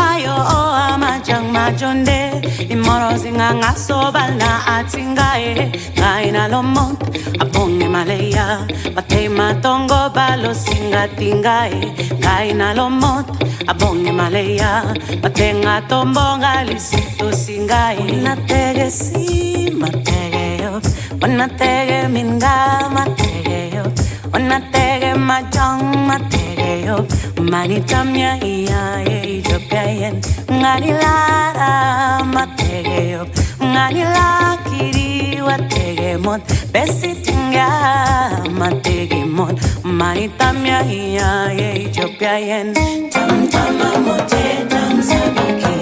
ayo amajang majonde imorozinga ngasobala atingae ngaina lomot abonge maleya batema tongo balo singatingae ngaina lomot abonge maleya batenga tombonga lisito singae natege si matege wanatege minga matege wanatege majong matege manita mia iya Ethiopia yen nganila matege nganila kiri watege mon besitinga matege mon manita mia iya Ethiopia yen tam tam amote tam sabike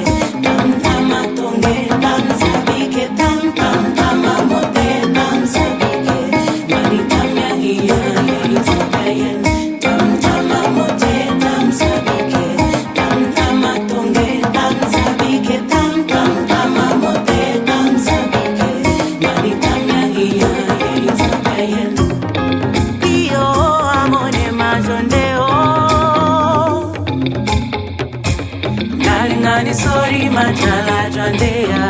tam tam atonge tam sabike tam tam tam amote tam sabike manita mia iya Ethiopia yen tam tam amote tam sabike tam tam atonge tam sabike tam tam tam amote tam sabike manita mia iya Ethiopia yen iyo amone mazondeo ngani ngani sori majala jandea